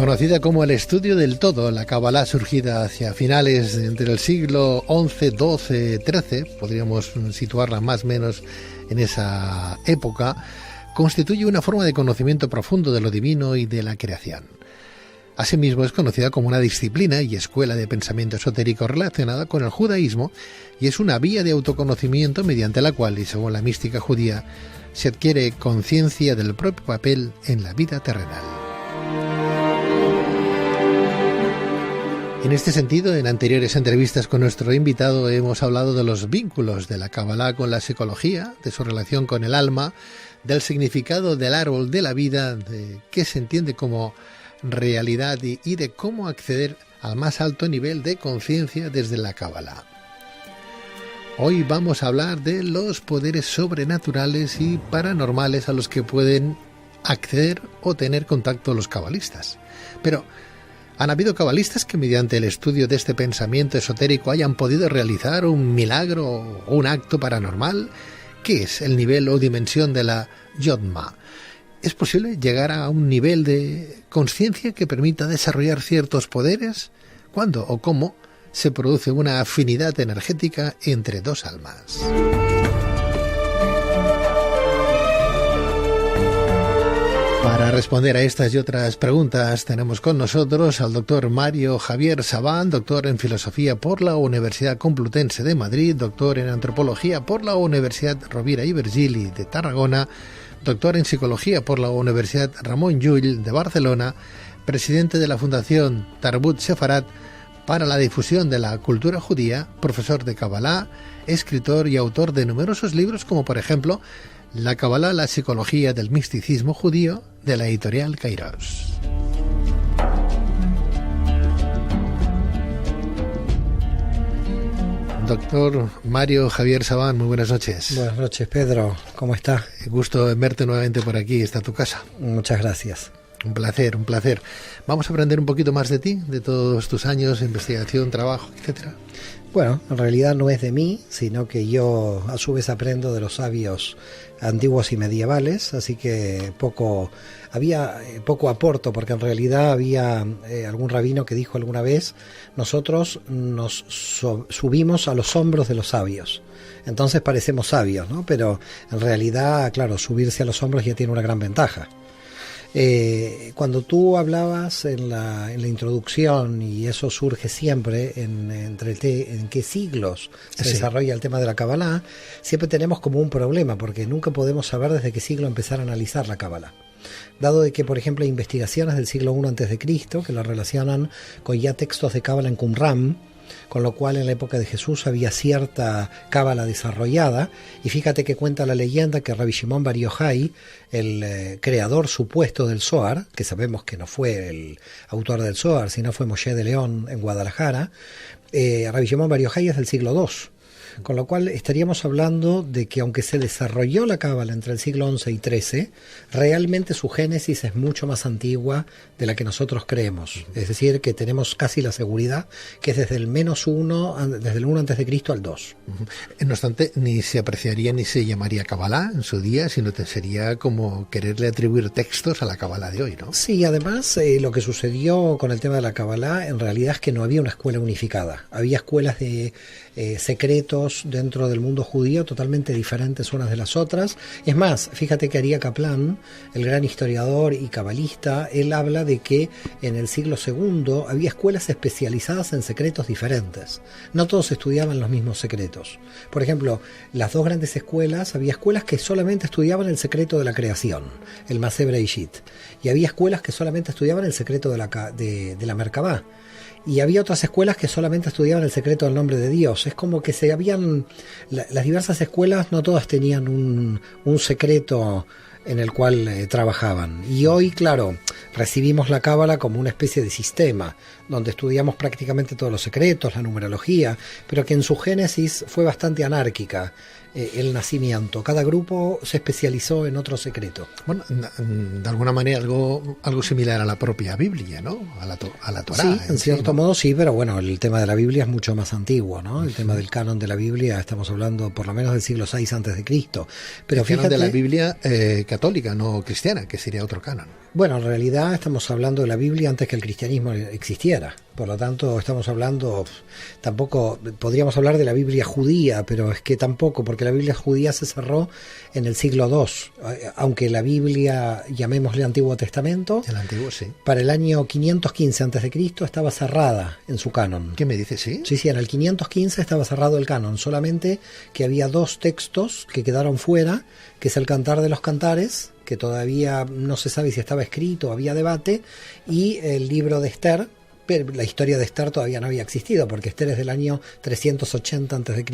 Conocida como el estudio del todo, la Kabbalah, surgida hacia finales entre el siglo XI, XII, XIII, podríamos situarla más o menos en esa época, constituye una forma de conocimiento profundo de lo divino y de la creación. Asimismo, es conocida como una disciplina y escuela de pensamiento esotérico relacionada con el judaísmo y es una vía de autoconocimiento mediante la cual, y según la mística judía, se adquiere conciencia del propio papel en la vida terrenal. En este sentido, en anteriores entrevistas con nuestro invitado hemos hablado de los vínculos de la Kabbalah con la psicología, de su relación con el alma, del significado del árbol de la vida, de qué se entiende como realidad y de cómo acceder al más alto nivel de conciencia desde la Kabbalah. Hoy vamos a hablar de los poderes sobrenaturales y paranormales a los que pueden acceder o tener contacto los cabalistas. Pero ¿han habido cabalistas que mediante el estudio de este pensamiento esotérico hayan podido realizar un milagro o un acto paranormal? ¿Qué es el nivel o dimensión de la Yodma? ¿Es posible llegar a un nivel de conciencia que permita desarrollar ciertos poderes? ¿Cuándo o cómo se produce una afinidad energética entre dos almas? Para responder a estas y otras preguntas tenemos con nosotros al doctor Mario Javier Sabán, doctor en Filosofía por la Universidad Complutense de Madrid, doctor en Antropología por la Universidad Rovira i Virgili de Tarragona, doctor en Psicología por la Universidad Ramon Llull de Barcelona, presidente de la Fundación Tarbut Sefarat para la difusión de la cultura judía, profesor de Kabbalah, escritor y autor de numerosos libros como por ejemplo La Kabbalah, la psicología del misticismo judío, de la editorial Kairos. Doctor Mario Javier Sabán, muy buenas noches. Buenas noches, Pedro. ¿Cómo está? Gusto en verte nuevamente por aquí. Está tu casa. Muchas gracias. Un placer, un placer. Vamos a aprender un poquito más de ti, de todos tus años de investigación, trabajo, etcétera. Bueno, en realidad no es de mí, sino que yo a su vez aprendo de los sabios antiguos y medievales, así que poco aporto, porque en realidad había algún rabino que dijo alguna vez, nosotros nos subimos a los hombros de los sabios, entonces parecemos sabios, ¿no? Pero en realidad, claro, subirse a los hombros ya tiene una gran ventaja. Cuando tú hablabas en la introducción, y eso surge siempre en qué siglos se desarrolla el tema de la Kabbalah, siempre tenemos como un problema, porque nunca podemos saber desde qué siglo empezar a analizar la Kabbalah. Dado de que, por ejemplo, hay investigaciones del siglo I a.C. que la relacionan con ya textos de Kabbalah en Qumran, con lo cual en la época de Jesús había cierta cábala desarrollada, y fíjate que cuenta la leyenda que Rabbi Shimon Bar Yochai, el creador supuesto del Zohar, que sabemos que no fue el autor del Zohar, sino fue Moshe de León en Guadalajara, Rabbi Shimon Bar Yochai es del siglo II. Con lo cual estaríamos hablando de que aunque se desarrolló la cábala entre el siglo XI y XIII, realmente su génesis es mucho más antigua de la que nosotros creemos. Es decir, que tenemos casi la seguridad que es desde el -1, desde el 1 a.C. al 2. No obstante, ni se apreciaría ni se llamaría cábala en su día, sino que sería como quererle atribuir textos a la cábala de hoy, ¿no? Sí, además lo que sucedió con el tema de la cábala en realidad es que no había una escuela unificada. Había escuelas de secretos dentro del mundo judío totalmente diferentes unas de las otras. Es más, fíjate que Aria Kaplan, el gran historiador y cabalista, él habla de que en el siglo II había escuelas especializadas en secretos diferentes. No todos estudiaban los mismos secretos. Por ejemplo, las dos grandes escuelas, había escuelas que solamente estudiaban el secreto de la creación, el Maseh Bereshit, y había escuelas que solamente estudiaban el secreto de la Merkabah. Y había otras escuelas que solamente estudiaban el secreto del nombre de Dios. Es como que las diversas escuelas no todas tenían un secreto en el cual trabajaban. Y hoy, claro, recibimos la Cábala como una especie de sistema, donde estudiamos prácticamente todos los secretos, la numerología, pero que en su génesis fue bastante anárquica. El nacimiento. Cada grupo se especializó en otro secreto. Bueno, de alguna manera algo similar a la propia Biblia, ¿no? A la Torá. Sí, en cierto modo sí, pero bueno, el tema de la Biblia es mucho más antiguo, ¿no? El tema del canon de la Biblia, estamos hablando por lo menos del siglo VI a.C. Pero el canon de la Biblia católica, no cristiana, que sería otro canon. Bueno, en realidad estamos hablando de la Biblia antes que el cristianismo existiera. Por lo tanto, estamos hablando, tampoco, podríamos hablar de la Biblia judía, pero es que tampoco, porque la Biblia judía se cerró en el siglo II. Aunque la Biblia, llamémosle Antiguo Testamento, el Antiguo, sí, para el año 515 a.C. estaba cerrada en su canon. ¿Qué me dices, sí? Sí, en el 515 estaba cerrado el canon, solamente que había 2 textos que quedaron fuera, que es el Cantar de los Cantares, que todavía no se sabe si estaba escrito, había debate, y el libro de Esther. Pero la historia de Esther todavía no había existido, porque Esther es del año 380 a.C.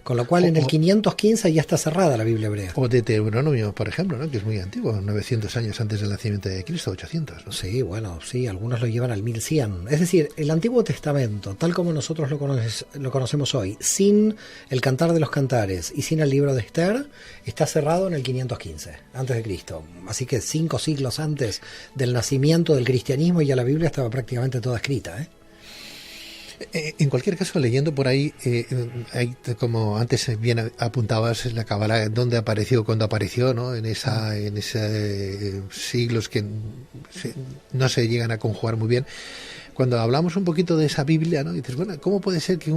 Con lo cual en el 515 ya está cerrada la Biblia hebrea. O de Deuteronomio, por ejemplo, ¿no? Que es muy antiguo, 900 años antes del nacimiento de Cristo, 800, ¿no? Sí, bueno, sí, algunos lo llevan al 1100. Es decir, el Antiguo Testamento, tal como nosotros lo conocemos hoy, sin el Cantar de los Cantares y sin el libro de Esther, está cerrado en el 515 antes de Cristo. Así que 5 siglos antes del nacimiento del cristianismo ya la Biblia estaba prácticamente toda escrita, En cualquier caso, leyendo por ahí, como antes bien apuntabas, la Cábala, dónde apareció, cuándo apareció, ¿no? En ese siglos que no se llegan a conjugar muy bien. Cuando hablamos un poquito de esa Biblia, ¿no? Dices, bueno, ¿cómo puede ser que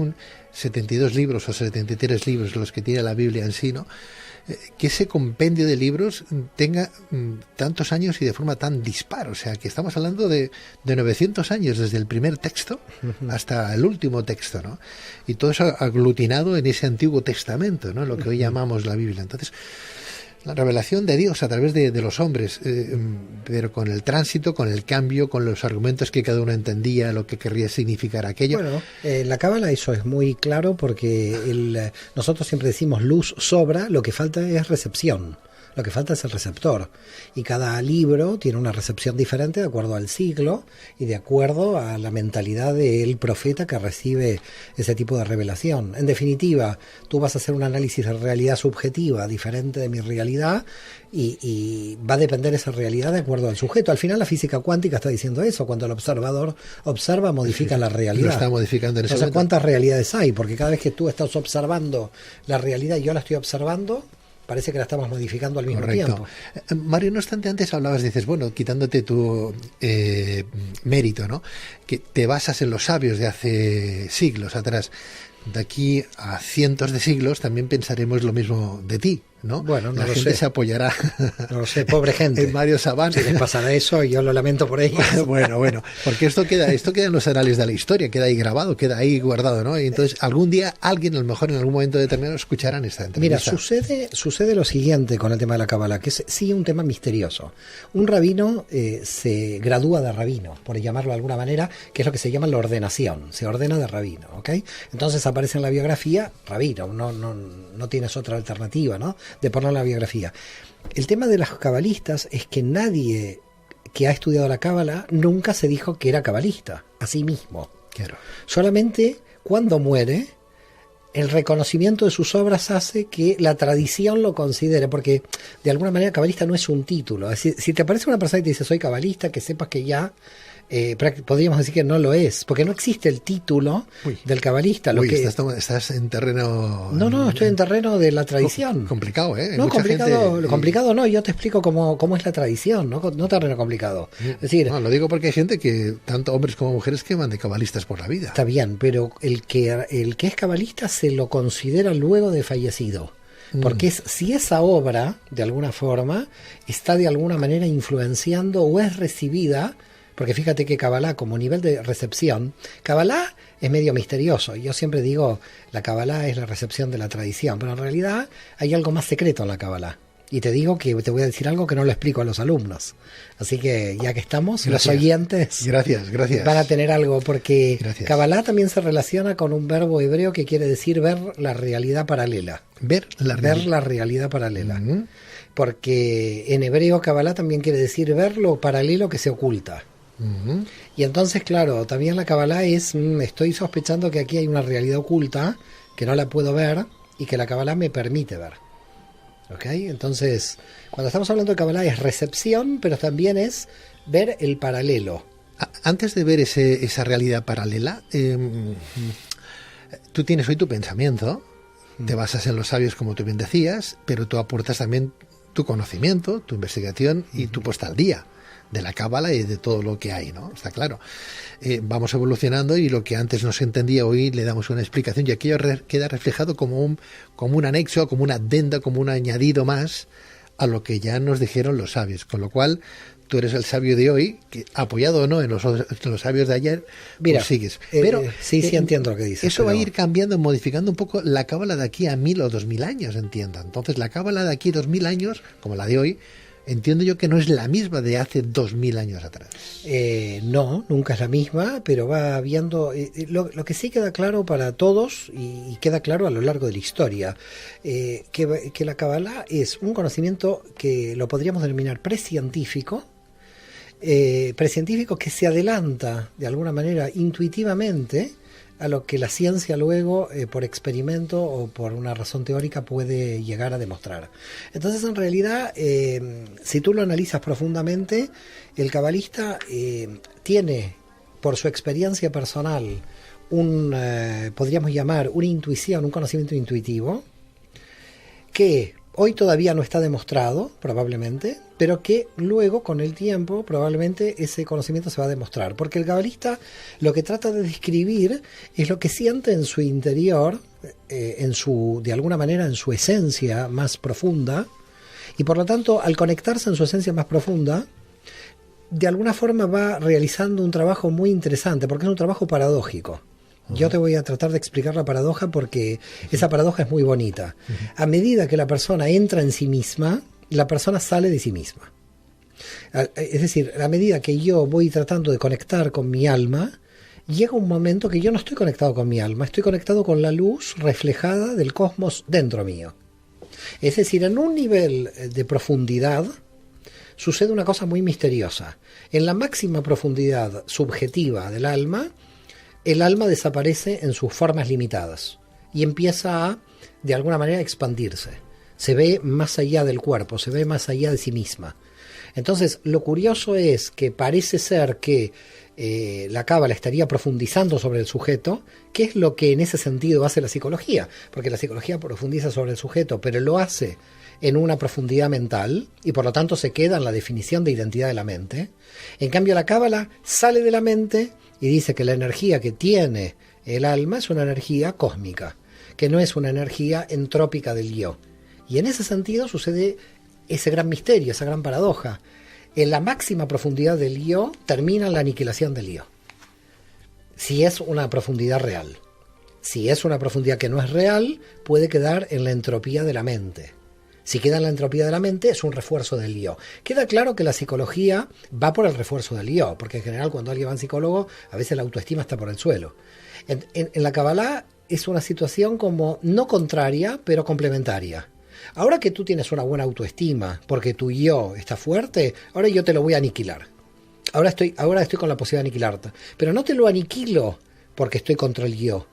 72 libros o 73 libros, los que tiene la Biblia en sí, ¿no? Que ese compendio de libros tenga tantos años y de forma tan dispar? O sea, que estamos hablando de 900 años desde el primer texto hasta el último texto, ¿no? Y todo eso aglutinado en ese Antiguo Testamento, ¿no? Lo que hoy llamamos la Biblia. Entonces, la revelación de Dios a través de los hombres, pero con el tránsito, con el cambio, con los argumentos que cada uno entendía, lo que querría significar aquello. Bueno, la Cábala eso es muy claro, porque nosotros siempre decimos luz sobra, lo que falta es recepción. Lo que falta es el receptor, y cada libro tiene una recepción diferente de acuerdo al siglo y de acuerdo a la mentalidad del profeta que recibe ese tipo de revelación. En definitiva, tú vas a hacer un análisis de realidad subjetiva diferente de mi realidad, y va a depender esa realidad de acuerdo al sujeto. Al final la física cuántica está diciendo eso: cuando el observador observa, modifica la realidad. Lo está modificando en ese momento. momento. ¿Cuántas realidades hay? Porque cada vez que tú estás observando la realidad y yo la estoy observando, parece que la estamos modificando al mismo tiempo. Mario, no obstante, antes hablabas, dices, bueno, quitándote tu mérito, ¿no? Que te basas en los sabios de hace siglos atrás. De aquí a cientos de siglos también pensaremos lo mismo de ti, ¿no? Bueno, la gente se apoyará. No lo sé, pobre gente. En Mario Sabán. Si les pasará eso, yo lo lamento por ellos. Bueno, porque esto queda en los anales de la historia, queda ahí grabado, queda ahí guardado, ¿no? Y entonces algún día alguien, a lo mejor en algún momento determinado, escucharán esta entrevista. Mira, sucede lo siguiente con el tema de la Cábala, que es sí un tema misterioso. Un rabino se gradúa de rabino, por llamarlo de alguna manera, que es lo que se llama la ordenación. Se ordena de rabino, ¿ok? Entonces aparece en la biografía rabino, no tienes otra alternativa, ¿no?, de poner en la biografía. El tema de los cabalistas es que nadie que ha estudiado la Cábala nunca se dijo que era cabalista a sí mismo. Claro. Solamente cuando muere, el reconocimiento de sus obras hace que la tradición lo considere, porque de alguna manera cabalista no es un título. Es decir, si te aparece una persona y te dice soy cabalista, que sepas que ya podríamos decir que no lo es, porque no existe el título del cabalista. Estás en terreno... No, estoy en terreno de la tradición. Complicado, ¿eh? No, complicado no, yo te explico cómo es la tradición, no terreno complicado. Es decir, lo digo porque hay gente que, tanto hombres como mujeres, que van de cabalistas por la vida. Está bien, pero el que es cabalista se lo considera luego de fallecido. Porque si esa obra, de alguna forma, está de alguna manera influenciando o es recibida. Porque fíjate que Kabbalah, como nivel de recepción, Kabbalah es medio misterioso. Yo siempre digo, la Kabbalah es la recepción de la tradición, pero en realidad hay algo más secreto en la Kabbalah. Y te digo que te voy a decir algo que no lo explico a los alumnos. Así que ya que estamos, los oyentes gracias. van a tener algo, porque Kabbalah también se relaciona con un verbo hebreo que quiere decir ver la realidad paralela. Ver la realidad paralela. Uh-huh. Porque en hebreo Kabbalah también quiere decir ver lo paralelo que se oculta. Uh-huh. Y entonces, claro, también la Kabbalah es, estoy sospechando que aquí hay una realidad oculta que no la puedo ver y que la Kabbalah me permite ver. ¿Ok? Entonces, cuando estamos hablando de Kabbalah es recepción, pero también es ver el paralelo. Antes de ver esa realidad paralela, tú tienes hoy tu pensamiento, te basas en los sabios, como tú bien decías, pero tú aportas también tu conocimiento, tu investigación y tu puesta al día de la cábala y de todo lo que hay, ¿no? Está claro. Vamos evolucionando y lo que antes no se entendía hoy le damos una explicación y aquello queda reflejado como un anexo, como una adenda, como un añadido más a lo que ya nos dijeron los sabios, con lo cual tú eres el sabio de hoy, que apoyado o no en los sabios de ayer, mira, pues sigues. Pero sí entiendo lo que dices. Eso va a ir cambiando, modificando un poco la cábala de aquí a 1000 o 2000 años, entienda. Entonces la cábala de aquí a 2000 años, como la de hoy, entiendo yo que no es la misma de hace 2000 años atrás. No, nunca es la misma, pero va viendo. Lo que sí queda claro para todos, y queda claro a lo largo de la historia, que la cábala es un conocimiento que lo podríamos denominar prescientífico, que se adelanta de alguna manera intuitivamente a lo que la ciencia luego por experimento o por una razón teórica puede llegar a demostrar. Entonces en realidad si tú lo analizas profundamente, el cabalista tiene por su experiencia personal podríamos llamar una intuición, un conocimiento intuitivo que hoy todavía no está demostrado, probablemente, pero que luego, con el tiempo, probablemente ese conocimiento se va a demostrar. Porque el cabalista lo que trata de describir es lo que siente en su interior, de alguna manera, en su esencia más profunda, y por lo tanto, al conectarse en su esencia más profunda, de alguna forma va realizando un trabajo muy interesante, porque es un trabajo paradójico. Yo te voy a tratar de explicar la paradoja porque esa paradoja es muy bonita. A medida que la persona entra en sí misma, la persona sale de sí misma. Es decir, a medida que yo voy tratando de conectar con mi alma, llega un momento que yo no estoy conectado con mi alma, estoy conectado con la luz reflejada del cosmos dentro mío. Es decir, en un nivel de profundidad sucede una cosa muy misteriosa. En la máxima profundidad subjetiva del alma, el alma desaparece en sus formas limitadas y empieza a, de alguna manera, expandirse. Se ve más allá del cuerpo, se ve más allá de sí misma. Entonces, lo curioso es que parece ser que la cábala estaría profundizando sobre el sujeto, que es lo que en ese sentido hace la psicología, porque la psicología profundiza sobre el sujeto, pero lo hace en una profundidad mental y por lo tanto se queda en la definición de identidad de la mente. En cambio, la cábala sale de la mente y dice que la energía que tiene el alma es una energía cósmica, que no es una energía entrópica del yo. Y en ese sentido sucede ese gran misterio, esa gran paradoja. En la máxima profundidad del yo termina la aniquilación del yo. Si es una profundidad real. Si es una profundidad que no es real, puede quedar en la entropía de la mente. Si queda en la entropía de la mente, es un refuerzo del yo. Queda claro que la psicología va por el refuerzo del yo, porque en general cuando alguien va a un psicólogo, a veces la autoestima está por el suelo. En la Kabbalah es una situación como no contraria, pero complementaria. Ahora que tú tienes una buena autoestima, porque tu yo está fuerte, ahora yo te lo voy a aniquilar. Ahora estoy con la posibilidad de aniquilarte. Pero no te lo aniquilo porque estoy contra el yo,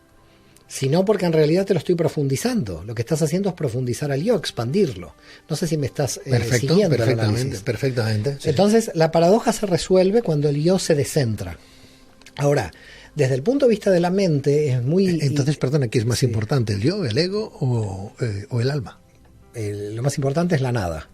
sino porque en realidad te lo estoy profundizando. Lo que estás haciendo es profundizar al yo, expandirlo. No sé si me estás siguiendo el análisis. Perfectamente. Sí. Entonces, la paradoja se resuelve cuando el yo se descentra. Ahora, desde el punto de vista de la mente, es muy... Entonces, perdona, ¿qué es más importante, el yo, el ego o el alma? Lo más importante es la nada.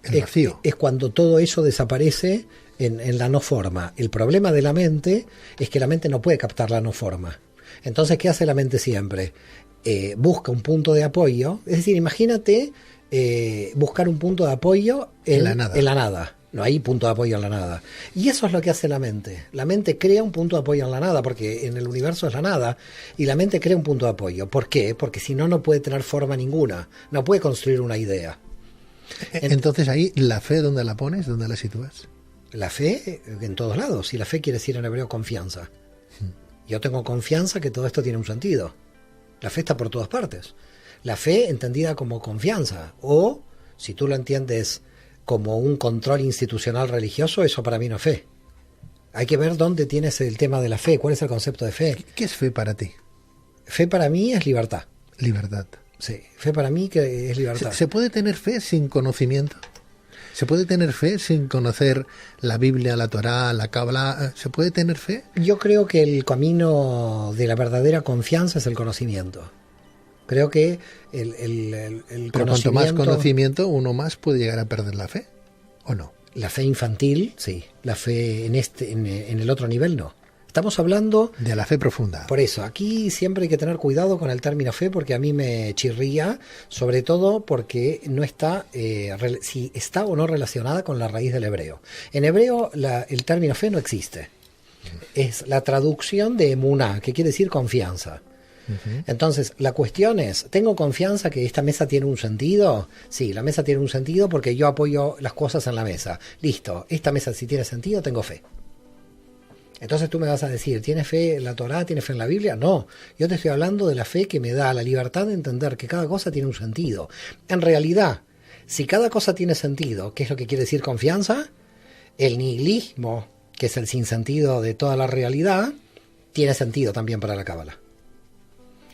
El vacío. Es cuando todo eso desaparece en la no forma. El problema de la mente es que la mente no puede captar la no forma. Entonces, ¿qué hace la mente siempre? Busca un punto de apoyo. Es decir, imagínate buscar un punto de apoyo en la nada. No hay punto de apoyo en la nada. Y eso es lo que hace la mente. La mente crea un punto de apoyo en la nada, porque en el universo es la nada, y la mente crea un punto de apoyo. ¿Por qué? Porque si no, no puede tener forma ninguna. No puede construir una idea. Entonces ahí, ¿la fe dónde la pones? ¿Dónde la sitúas? La fe en todos lados. Y la fe quiere decir en hebreo confianza. Yo tengo confianza que todo esto tiene un sentido. La fe está por todas partes. La fe entendida como confianza. O, si tú lo entiendes como un control institucional religioso, eso para mí no es fe. Hay que ver dónde tienes el tema de la fe, cuál es el concepto de fe. ¿Qué es fe para ti? Fe para mí es libertad. Libertad. Sí, fe para mí que es libertad. ¿Se puede tener fe sin conocimiento? ¿Se puede tener fe sin conocer la Biblia, la Torá, la Kabbalah? ¿Se puede tener fe? Yo creo que el camino de la verdadera confianza es el conocimiento. Creo que el Pero cuanto más conocimiento, uno más puede llegar a perder la fe, ¿o no? La fe infantil, sí. La fe en el otro nivel, no. Estamos hablando de la fe profunda. Por eso, aquí siempre hay que tener cuidado con el término fe, porque a mí me chirría, sobre todo porque no está, si está o no relacionada con la raíz del hebreo. En hebreo el término fe no existe. Es la traducción de emuná, que quiere decir confianza. Entonces, la cuestión es, ¿tengo confianza que esta mesa tiene un sentido? Sí, la mesa tiene un sentido porque yo apoyo las cosas en la mesa. Listo, esta mesa si tiene sentido, tengo fe. Entonces tú me vas a decir, ¿tienes fe en la Torá? ¿Tienes fe en la Biblia? No, yo te estoy hablando de la fe que me da la libertad de entender que cada cosa tiene un sentido. En realidad, si cada cosa tiene sentido, ¿qué es lo que quiere decir confianza? El nihilismo, que es el sinsentido de toda la realidad, tiene sentido también para la Cábala.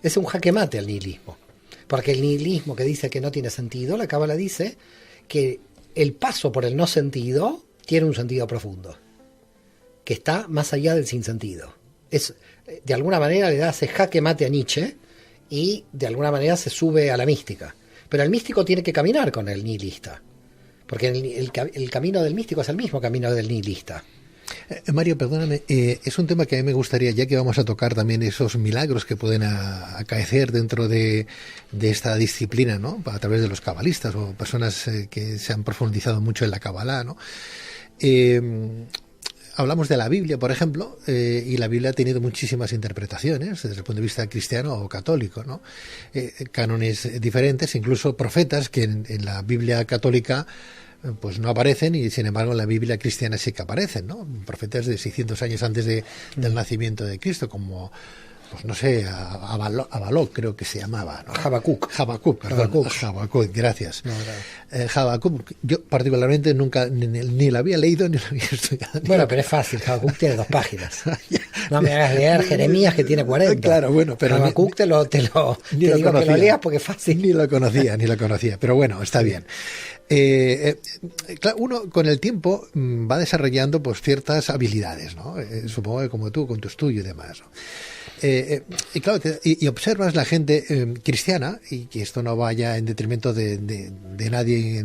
Es un jaque mate el nihilismo, porque el nihilismo que dice que no tiene sentido, la Cábala dice que el paso por el no sentido tiene un sentido profundo, que está más allá del sinsentido. De alguna manera le da ese jaque mate a Nietzsche y de alguna manera se sube a la mística. Pero el místico tiene que caminar con el nihilista, porque el camino del místico es el mismo camino del nihilista. Mario, perdóname, es un tema que a mí me gustaría, ya que vamos a tocar también esos milagros que pueden acaecer dentro de esta disciplina, ¿no? A través de los cabalistas o personas que se han profundizado mucho en la Kabbalah, ¿no? Hablamos de la Biblia, por ejemplo, y la Biblia ha tenido muchísimas interpretaciones desde el punto de vista cristiano o católico, ¿no? Cánones diferentes, incluso profetas que en la Biblia católica pues no aparecen y sin embargo en la Biblia cristiana sí que aparecen, ¿no? Profetas de 600 años antes del nacimiento de Cristo, como, pues no sé, Abaloc creo que se llamaba, ¿no? Habacuc, gracias. No, Habacuc, yo particularmente nunca ni la había leído ni la había estudiado. Bueno, pero es fácil, Habacuc tiene 2 páginas. No me hagas leer Jeremías, que tiene 40. Claro, bueno, pero Habacuc te digo que lo leas porque es fácil. Ni lo conocía, pero bueno, está bien. Claro, uno con el tiempo va desarrollando pues ciertas habilidades, ¿no? Supongo que como tú con tu estudio y demás, ¿no? Y claro, y observas la gente cristiana, y que esto no vaya en detrimento de nadie,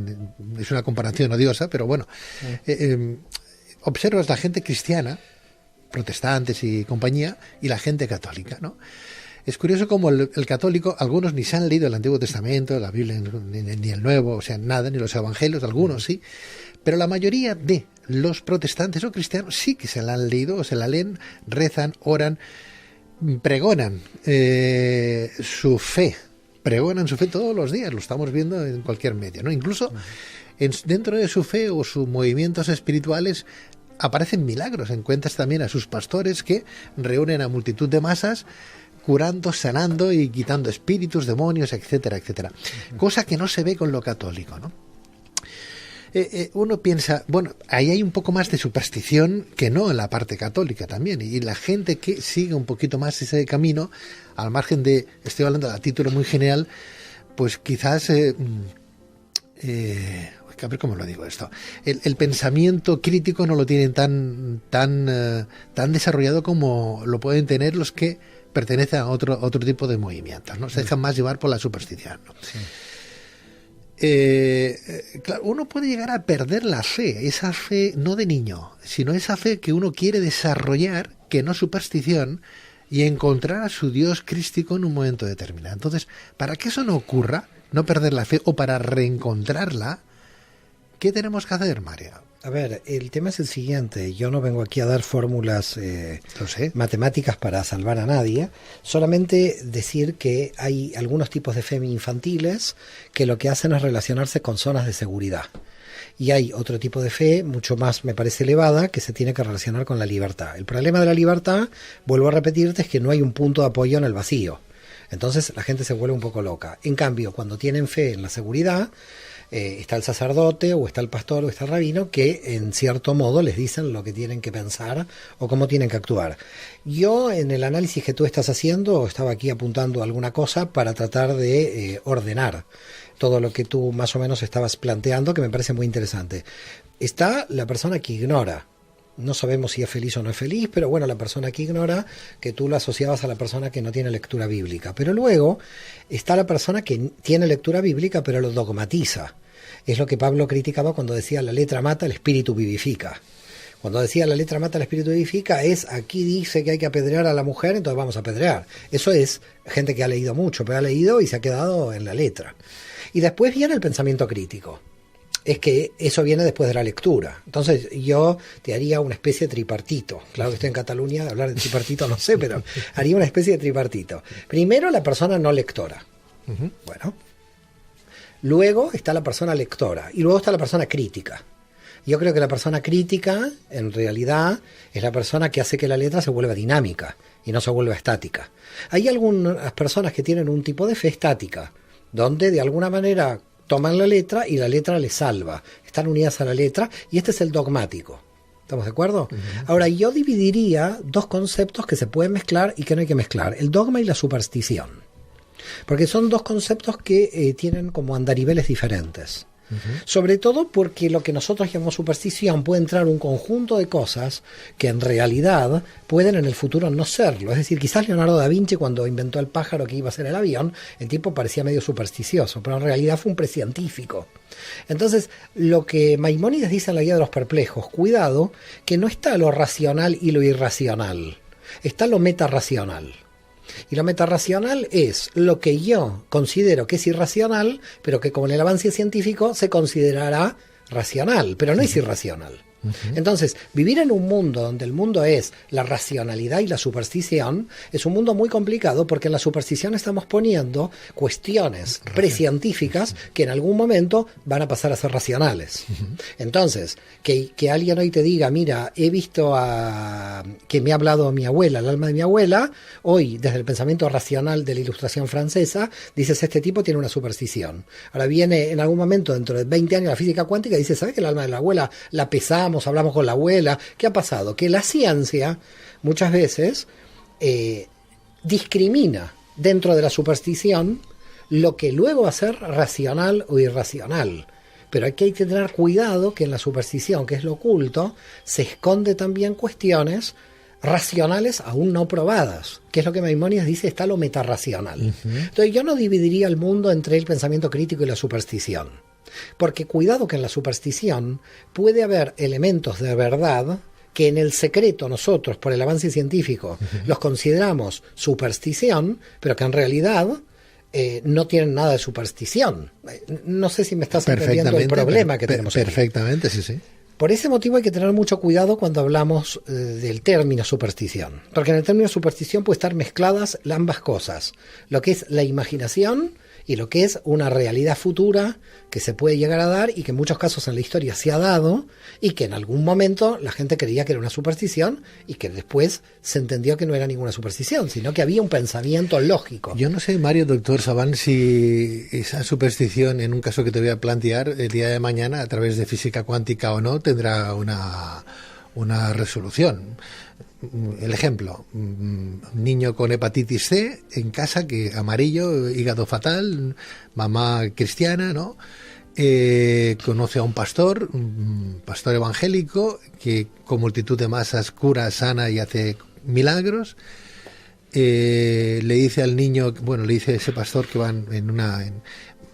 es una comparación odiosa, pero bueno, observas la gente cristiana, protestantes y compañía, y la gente católica, ¿no? Es curioso como el católico, algunos ni se han leído el Antiguo Testamento, la Biblia ni el Nuevo, o sea, nada, ni los Evangelios, algunos sí, pero la mayoría de los protestantes o cristianos sí que se la han leído, o se la leen, rezan, oran, pregonan su fe todos los días, lo estamos viendo en cualquier medio, ¿no? Incluso dentro de su fe o sus movimientos espirituales aparecen milagros. Encuentras también a sus pastores que reúnen a multitud de masas, curando, sanando y quitando espíritus, demonios, etcétera, etcétera. Cosa que no se ve con lo católico, ¿no? Uno piensa, bueno, ahí hay un poco más de superstición que no en la parte católica también, y la gente que sigue un poquito más ese camino, al margen de, estoy hablando a título muy general, pues quizás, a ver cómo lo digo esto, el pensamiento crítico no lo tienen tan desarrollado como lo pueden tener los que pertenecen a otro tipo de movimientos, ¿no? Se dejan más llevar por la superstición, ¿no? Sí. Claro, uno puede llegar a perder la fe, esa fe no de niño, sino esa fe que uno quiere desarrollar, que no superstición, y encontrar a su Dios crístico en un momento determinado. Entonces, para que eso no ocurra, no perder la fe, o para reencontrarla, ¿qué tenemos que hacer, Mario? A ver, el tema es el siguiente. Yo no vengo aquí a dar fórmulas matemáticas para salvar a nadie. Solamente decir que hay algunos tipos de fe infantiles que lo que hacen es relacionarse con zonas de seguridad. Y hay otro tipo de fe, mucho más, me parece, elevada, que se tiene que relacionar con la libertad. El problema de la libertad, vuelvo a repetirte, es que no hay un punto de apoyo en el vacío. Entonces la gente se vuelve un poco loca. En cambio, cuando tienen fe en la seguridad, está el sacerdote o está el pastor o está el rabino que en cierto modo les dicen lo que tienen que pensar o cómo tienen que actuar. Yo en el análisis que tú estás haciendo estaba aquí apuntando alguna cosa para tratar de ordenar todo lo que tú más o menos estabas planteando, que me parece muy interesante. Está la persona que ignora. No sabemos si es feliz o no es feliz, pero bueno, la persona que ignora, que tú lo asociabas a la persona que no tiene lectura bíblica. Pero luego está la persona que tiene lectura bíblica, pero lo dogmatiza. Es lo que Pablo criticaba cuando decía la letra mata, el espíritu vivifica. Cuando decía la letra mata, el espíritu vivifica, es aquí dice que hay que apedrear a la mujer, entonces vamos a apedrear. Eso es gente que ha leído mucho, pero ha leído y se ha quedado en la letra. Y después viene el pensamiento crítico. Es que eso viene después de la lectura. Entonces yo te haría una especie de tripartito. Claro que estoy en Cataluña, de hablar de tripartito no sé, pero haría una especie de tripartito. Primero la persona no lectora. Bueno. Luego está la persona lectora. Y luego está la persona crítica. Yo creo que la persona crítica, en realidad, es la persona que hace que la letra se vuelva dinámica y no se vuelva estática. Hay algunas personas que tienen un tipo de fe estática, donde de alguna manera toman la letra y la letra les salva. Están unidas a la letra y este es el dogmático. ¿Estamos de acuerdo? Ahora, yo dividiría dos conceptos que se pueden mezclar y que no hay que mezclar. El dogma y la superstición. Porque son dos conceptos que tienen como andariveles diferentes. Sobre todo porque lo que nosotros llamamos superstición puede entrar un conjunto de cosas que en realidad pueden en el futuro no serlo. Es decir, quizás Leonardo da Vinci, cuando inventó el pájaro que iba a ser el avión, el tipo parecía medio supersticioso, pero en realidad fue un prescientífico. Entonces, lo que Maimónides dice en la Guía de los Perplejos, cuidado, que no está lo racional y lo irracional, está lo metarracional. Y lo metarracional es lo que yo considero que es irracional, pero que como en el avance científico se considerará racional, pero no es irracional. Entonces, vivir en un mundo donde el mundo es la racionalidad y la superstición es un mundo muy complicado, porque en la superstición estamos poniendo cuestiones precientíficas que en algún momento van a pasar a ser racionales. Entonces, que alguien hoy te diga, mira, he visto que me ha hablado mi abuela, el alma de mi abuela, hoy desde el pensamiento racional de la Ilustración francesa, dices, este tipo tiene una superstición. Ahora viene en algún momento, dentro de 20 años, la física cuántica y dice, ¿sabes que el alma de la abuela la pesamos? Hablamos con la abuela. ¿Qué ha pasado? Que la ciencia muchas veces discrimina dentro de la superstición lo que luego va a ser racional o irracional. Pero hay que tener cuidado que en la superstición, que es lo oculto, se esconde también cuestiones racionales aún no probadas, que es lo que Maimónides dice, está lo metarracional. Entonces yo no dividiría el mundo entre el pensamiento crítico y la superstición. Porque cuidado que en la superstición puede haber elementos de verdad que en el secreto nosotros, por el avance científico, los consideramos superstición, pero que en realidad no tienen nada de superstición. No sé si me estás entendiendo el problema que tenemos aquí. Perfectamente, sí, sí. Por ese motivo hay que tener mucho cuidado cuando hablamos del término superstición. Porque en el término superstición puede estar mezcladas ambas cosas. Lo que es la imaginación y lo que es una realidad futura que se puede llegar a dar y que en muchos casos en la historia se ha dado y que en algún momento la gente creía que era una superstición y que después se entendió que no era ninguna superstición, sino que había un pensamiento lógico. Yo no sé, Mario, doctor Sabán, si esa superstición, en un caso que te voy a plantear el día de mañana, a través de física cuántica o no, tendrá una resolución. El ejemplo, un niño con hepatitis C en casa, que amarillo, hígado fatal, mamá cristiana, ¿no? Conoce a un pastor evangélico, que con multitud de masas cura, sana y hace milagros. Le dice al niño, bueno, le dice ese pastor que van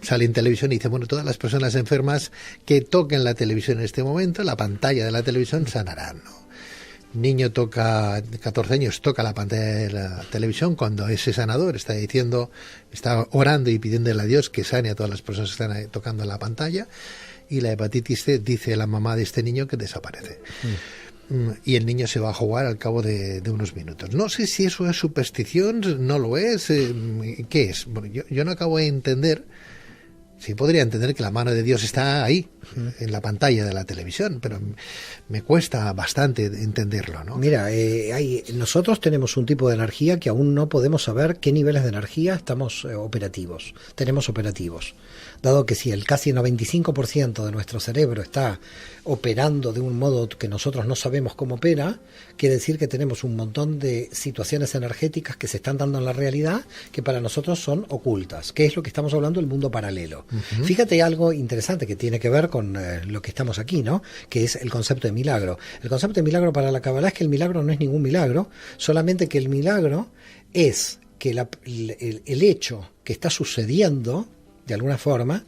sale en televisión y dice, bueno, todas las personas enfermas que toquen la televisión en este momento, la pantalla de la televisión, sanarán, ¿no? Niño de 14 años toca la pantalla de la televisión cuando ese sanador está orando y pidiéndole a Dios que sane a todas las personas que están tocando la pantalla, y la hepatitis C, dice la mamá de este niño, que desaparece. Y el niño se va a jugar al cabo de unos minutos. No sé si eso es superstición, no lo es, ¿qué es? Bueno, yo no acabo de entender. Sí, podría entender que la mano de Dios está ahí, en la pantalla de la televisión, pero me cuesta bastante entenderlo, ¿no? Mira, nosotros tenemos un tipo de energía que aún no podemos saber qué niveles de energía estamos tenemos operativos. Dado que si el casi 95% de nuestro cerebro está operando de un modo que nosotros no sabemos cómo opera, quiere decir que tenemos un montón de situaciones energéticas que se están dando en la realidad que para nosotros son ocultas, que es lo que estamos hablando del mundo paralelo. Fíjate algo interesante que tiene que ver con lo que estamos aquí, ¿no? Que es el concepto de milagro. El concepto de milagro para la Kabbalah es que el milagro no es ningún milagro, solamente que el milagro es que el hecho que está sucediendo, de alguna forma,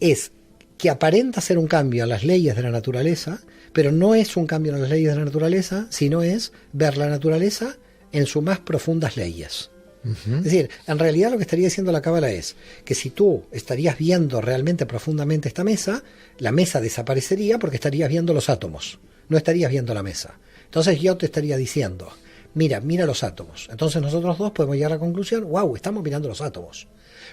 es que aparenta ser un cambio en las leyes de la naturaleza, pero no es un cambio en las leyes de la naturaleza, sino es ver la naturaleza en sus más profundas leyes. Es decir, en realidad lo que estaría diciendo la Cábala es que si tú estarías viendo realmente profundamente esta mesa, la mesa desaparecería porque estarías viendo los átomos, no estarías viendo la mesa. Entonces yo te estaría diciendo, mira los átomos. Entonces nosotros dos podemos llegar a la conclusión, wow, estamos mirando los átomos.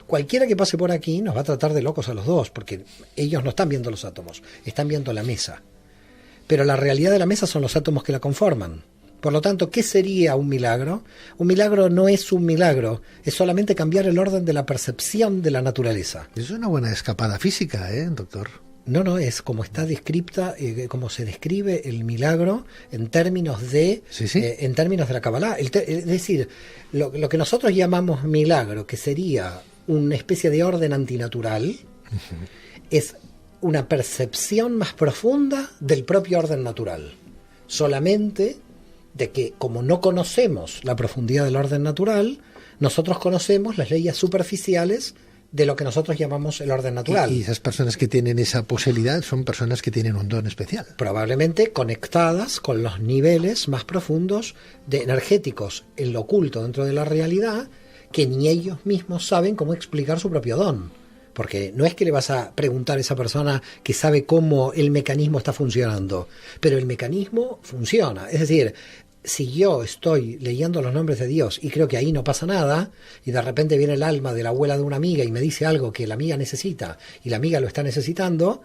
Cualquiera que pase por aquí nos va a tratar de locos a los dos, porque ellos no están viendo los átomos, están viendo la mesa. Pero la realidad de la mesa son los átomos que la conforman. Por lo tanto, ¿qué sería un milagro? Un milagro no es un milagro, es solamente cambiar el orden de la percepción de la naturaleza. Es una buena escapada física, doctor. No, es como está descripta, como se describe el milagro en términos de, sí. En términos de la Kabbalah. Es decir, lo que nosotros llamamos milagro, que sería una especie de orden antinatural, es una percepción más profunda del propio orden natural. Solamente de que, como no conocemos la profundidad del orden natural, nosotros conocemos las leyes superficiales de lo que nosotros llamamos el orden natural. Y esas personas que tienen esa posibilidad son personas que tienen un don especial. Probablemente conectadas con los niveles más profundos energéticos en lo oculto dentro de la realidad, que ni ellos mismos saben cómo explicar su propio don. Porque no es que le vas a preguntar a esa persona que sabe cómo el mecanismo está funcionando, pero el mecanismo funciona. Es decir, si yo estoy leyendo los nombres de Dios y creo que ahí no pasa nada, y de repente viene el alma de la abuela de una amiga y me dice algo que la amiga necesita, y la amiga lo está necesitando,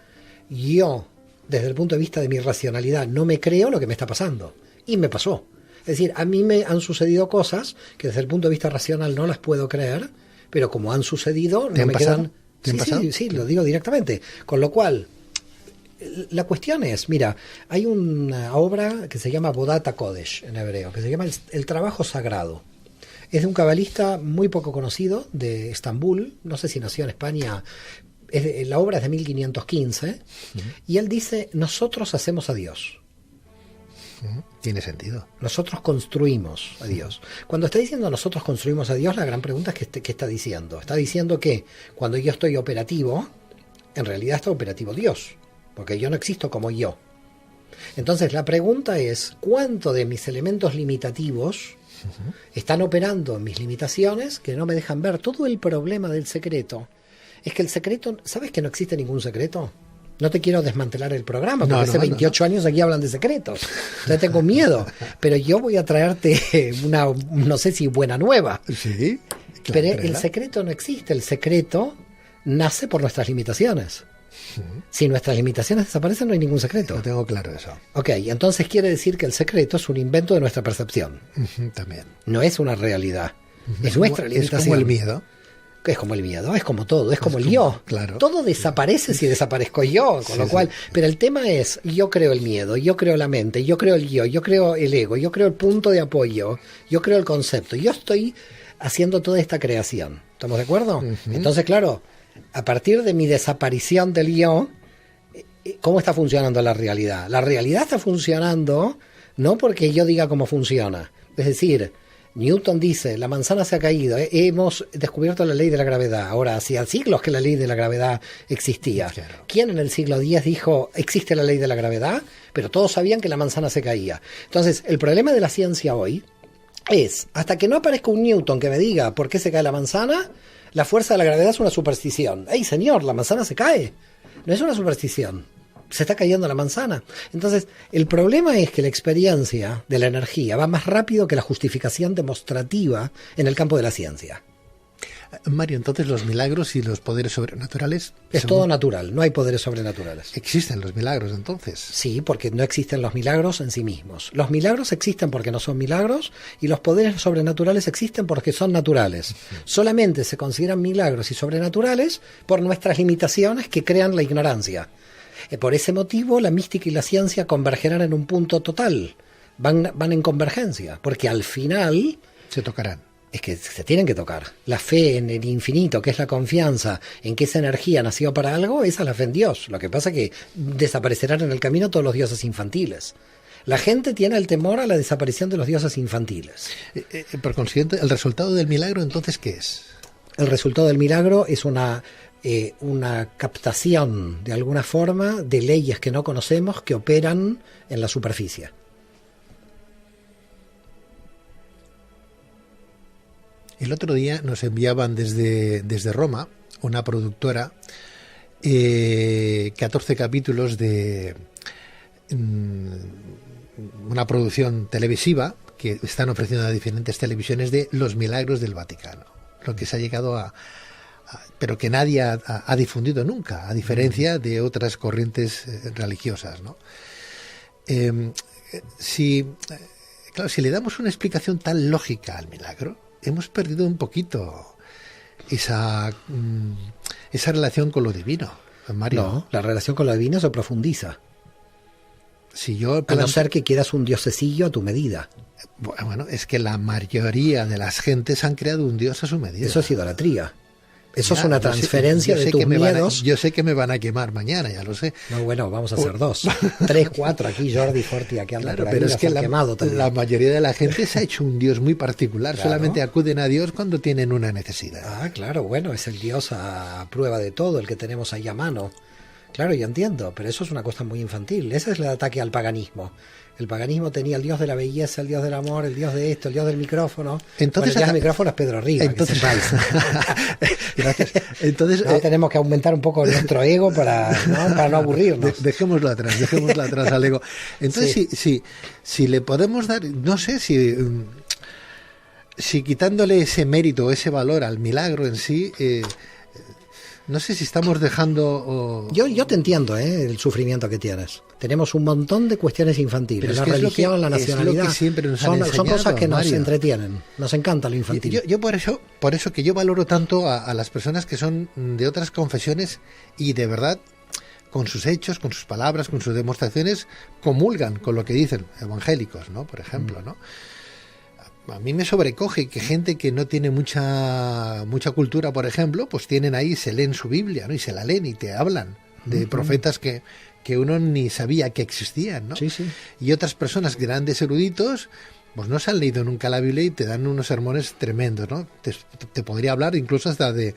yo, desde el punto de vista de mi racionalidad, no me creo lo que me está pasando. Y me pasó. Es decir, a mí me han sucedido cosas que desde el punto de vista racional no las puedo creer, pero como han sucedido, no me quedan... Sí, lo digo directamente. Con lo cual, la cuestión es, mira, hay una obra que se llama Bodata Kodesh en hebreo, que se llama el trabajo sagrado. Es de un cabalista muy poco conocido de Estambul, no sé si nació en España, la obra es de 1515, y él dice, nosotros hacemos a Dios. Tiene sentido. Nosotros construimos a Dios. Cuando está diciendo nosotros construimos a Dios, la gran pregunta es ¿qué está diciendo? Está diciendo que cuando yo estoy operativo, en realidad está operativo Dios, porque yo no existo como yo. Entonces la pregunta es, ¿cuánto de mis elementos limitativos están operando en mis limitaciones que no me dejan ver? Todo el problema del secreto es que el secreto, ¿sabes que no existe ningún secreto? No te quiero desmantelar el programa, porque hace 28 años aquí hablan de secretos. Entonces tengo miedo. Pero yo voy a traerte una, no sé si buena nueva. Sí. Pero el secreto no existe. El secreto nace por nuestras limitaciones. Si nuestras limitaciones desaparecen, no hay ningún secreto. No tengo claro eso. Ok, entonces quiere decir que el secreto es un invento de nuestra percepción. También. No es una realidad. Es nuestra limitación. Es como el miedo. Es como el miedo, es como todo, es como el yo. Claro. Todo desaparece si desaparezco yo, con lo cual... Pero el tema es, yo creo el miedo, yo creo la mente, yo creo el yo creo el ego, yo creo el punto de apoyo, yo creo el concepto. Yo estoy haciendo toda esta creación. ¿Estamos de acuerdo? Entonces, claro, a partir de mi desaparición del yo, ¿cómo está funcionando la realidad? La realidad está funcionando no porque yo diga cómo funciona. Es decir... Newton dice, la manzana se ha caído, hemos descubierto la ley de la gravedad. Ahora, hacía siglos que la ley de la gravedad existía. Claro. ¿Quién en el siglo X dijo, existe la ley de la gravedad? Pero todos sabían que la manzana se caía. Entonces, el problema de la ciencia hoy es, hasta que no aparezca un Newton que me diga por qué se cae la manzana, la fuerza de la gravedad es una superstición. ¡Ey, señor, la manzana se cae! No es una superstición. Se está cayendo la manzana. Entonces, el problema es que la experiencia de la energía va más rápido que la justificación demostrativa en el campo de la ciencia. Mario, entonces los milagros y los poderes sobrenaturales... Es todo natural, no hay poderes sobrenaturales. ¿Existen los milagros entonces? Sí, porque no existen los milagros en sí mismos. Los milagros existen porque no son milagros y los poderes sobrenaturales existen porque son naturales. Solamente se consideran milagros y sobrenaturales por nuestras limitaciones que crean la ignorancia. Por ese motivo, la mística y la ciencia convergerán en un punto total. Van en convergencia, porque al final... Se tocarán. Es que se tienen que tocar. La fe en el infinito, que es la confianza en que esa energía nació para algo, esa es la fe en Dios. Lo que pasa es que desaparecerán en el camino todos los dioses infantiles. La gente tiene el temor a la desaparición de los dioses infantiles. Por consiguiente, ¿el resultado del milagro entonces qué es? El resultado del milagro es una una captación de alguna forma de leyes que no conocemos que operan en la superficie. El otro día nos enviaban desde Roma una productora 14 capítulos de una producción televisiva que están ofreciendo a diferentes televisiones de los milagros del Vaticano, lo que se ha llegado pero que nadie ha difundido nunca, a diferencia de otras corrientes religiosas, ¿no? Si le damos una explicación tan lógica al milagro, hemos perdido un poquito esa relación con lo divino, Mario. No, la relación con lo divino se profundiza. Si yo a no ser que quieras un diosecillo a tu medida. Bueno, es que la mayoría de las gentes han creado un dios a su medida. Eso es idolatría. Eso es una transferencia de tus miedos. Yo sé que me van a quemar mañana, ya lo sé. No, bueno, vamos a hacer 2, 3, 4. Aquí Jordi Forti, aquí anda, claro, pero es que la mayoría de la gente se ha hecho un dios muy particular. Claro. Solamente acuden a Dios cuando tienen una necesidad. Ah, claro, bueno, es el dios a prueba de todo, el que tenemos ahí a mano. Claro, yo entiendo, pero eso es una cosa muy infantil. Ese es el ataque al paganismo. El paganismo tenía el dios de la belleza, el dios del amor, el dios de esto, el dios del micrófono. Entonces, el dios del micrófono es Pedro Riga. Entonces, gracias. Entonces, tenemos que aumentar un poco nuestro ego para no aburrirnos. Dejémoslo atrás al ego. Entonces, sí. si le podemos dar, no sé, si quitándole ese mérito, ese valor al milagro en sí, no sé si estamos dejando... Yo te entiendo, el sufrimiento que tienes. Tenemos un montón de cuestiones infantiles. La religión, la nacionalidad, son cosas que nos entretienen. Nos encanta lo infantil. Yo por eso que yo valoro tanto a las personas que son de otras confesiones y de verdad, con sus hechos, con sus palabras, con sus demostraciones, comulgan con lo que dicen evangélicos, ¿no? Por ejemplo, ¿no? A mí me sobrecoge que gente que no tiene mucha cultura, por ejemplo, pues tienen ahí, se leen su Biblia, ¿no? Y se la leen y te hablan de profetas que uno ni sabía que existían, ¿no? Sí, sí. Y otras personas, grandes eruditos, pues no se han leído nunca la Biblia y te dan unos sermones tremendos, ¿no? Te podría hablar incluso hasta de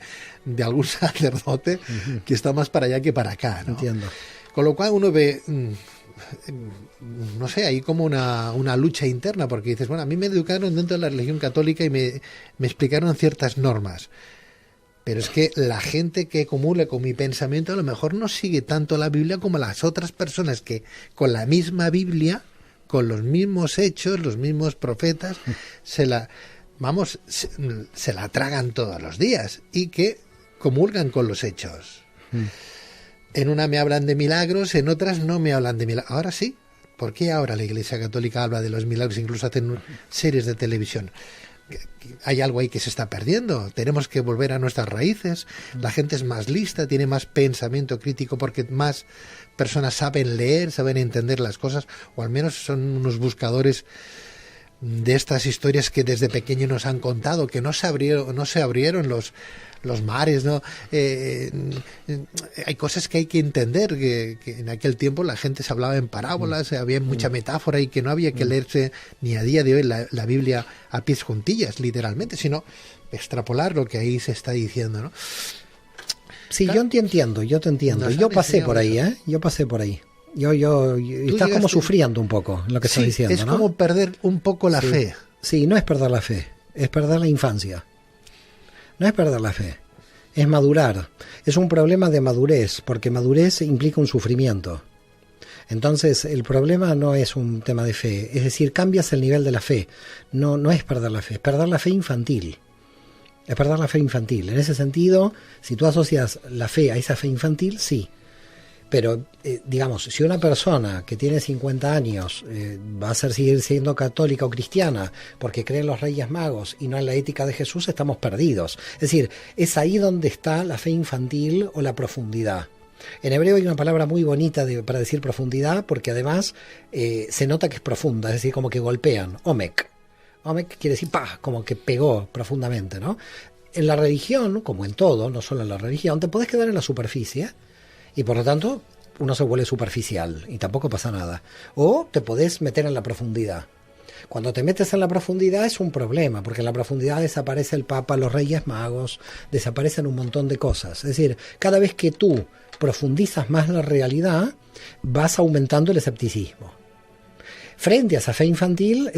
algún sacerdote que está más para allá que para acá, ¿no? Entiendo. Con lo cual uno ve... no sé, hay como una lucha interna, porque dices, bueno, a mí me educaron dentro de la religión católica y me explicaron ciertas normas, pero es que la gente que comula con mi pensamiento a lo mejor no sigue tanto la Biblia como las otras personas que con la misma Biblia, con los mismos hechos, los mismos profetas, se la tragan todos los días y que comulgan con los hechos. En una me hablan de milagros, en otras no me hablan de milagros. Ahora sí. ¿Por qué ahora la Iglesia Católica habla de los milagros? Incluso hacen series de televisión. Hay algo ahí que se está perdiendo. Tenemos que volver a nuestras raíces. La gente es más lista, tiene más pensamiento crítico porque más personas saben leer, saben entender las cosas, o al menos son unos buscadores de estas historias que desde pequeño nos han contado, que no se abrieron los mares, ¿no? Hay cosas que hay que entender, que en aquel tiempo la gente se hablaba en parábolas, había mucha metáfora y que no había que leerse ni a día de hoy la Biblia a pies juntillas, literalmente, sino extrapolar lo que ahí se está diciendo, ¿no? Sí, claro. Yo te entiendo. Yo pasé por ahí, Yo pasé por ahí. Estás como sufriendo un poco lo que estás diciendo, es ¿no? como perder un poco la fe. Sí, no es perder la fe, es perder la infancia. No es perder la fe, es madurar. Es un problema de madurez, porque madurez implica un sufrimiento. Entonces, el problema no es un tema de fe, es decir, cambias el nivel de la fe. No es perder la fe, es perder la fe infantil. Es perder la fe infantil. En ese sentido, si tú asocias la fe a esa fe infantil, sí. Pero, digamos, si una persona que tiene 50 años va a seguir siendo católica o cristiana porque cree en los Reyes Magos y no en la ética de Jesús, estamos perdidos. Es decir, es ahí donde está la fe infantil o la profundidad. En hebreo hay una palabra muy bonita para decir profundidad, porque además se nota que es profunda, es decir, como que golpean. Omek. Omek quiere decir, ¡pah!, como que pegó profundamente, ¿no? En la religión, como en todo, no solo en la religión, te podés quedar en la superficie, y por lo tanto uno se vuelve superficial y tampoco pasa nada. O te podés meter en la profundidad. Cuando te metes en la profundidad es un problema, porque en la profundidad desaparece el Papa, los Reyes Magos, desaparecen un montón de cosas. Es decir, cada vez que tú profundizas más la realidad, vas aumentando el escepticismo. Frente a esa fe infantil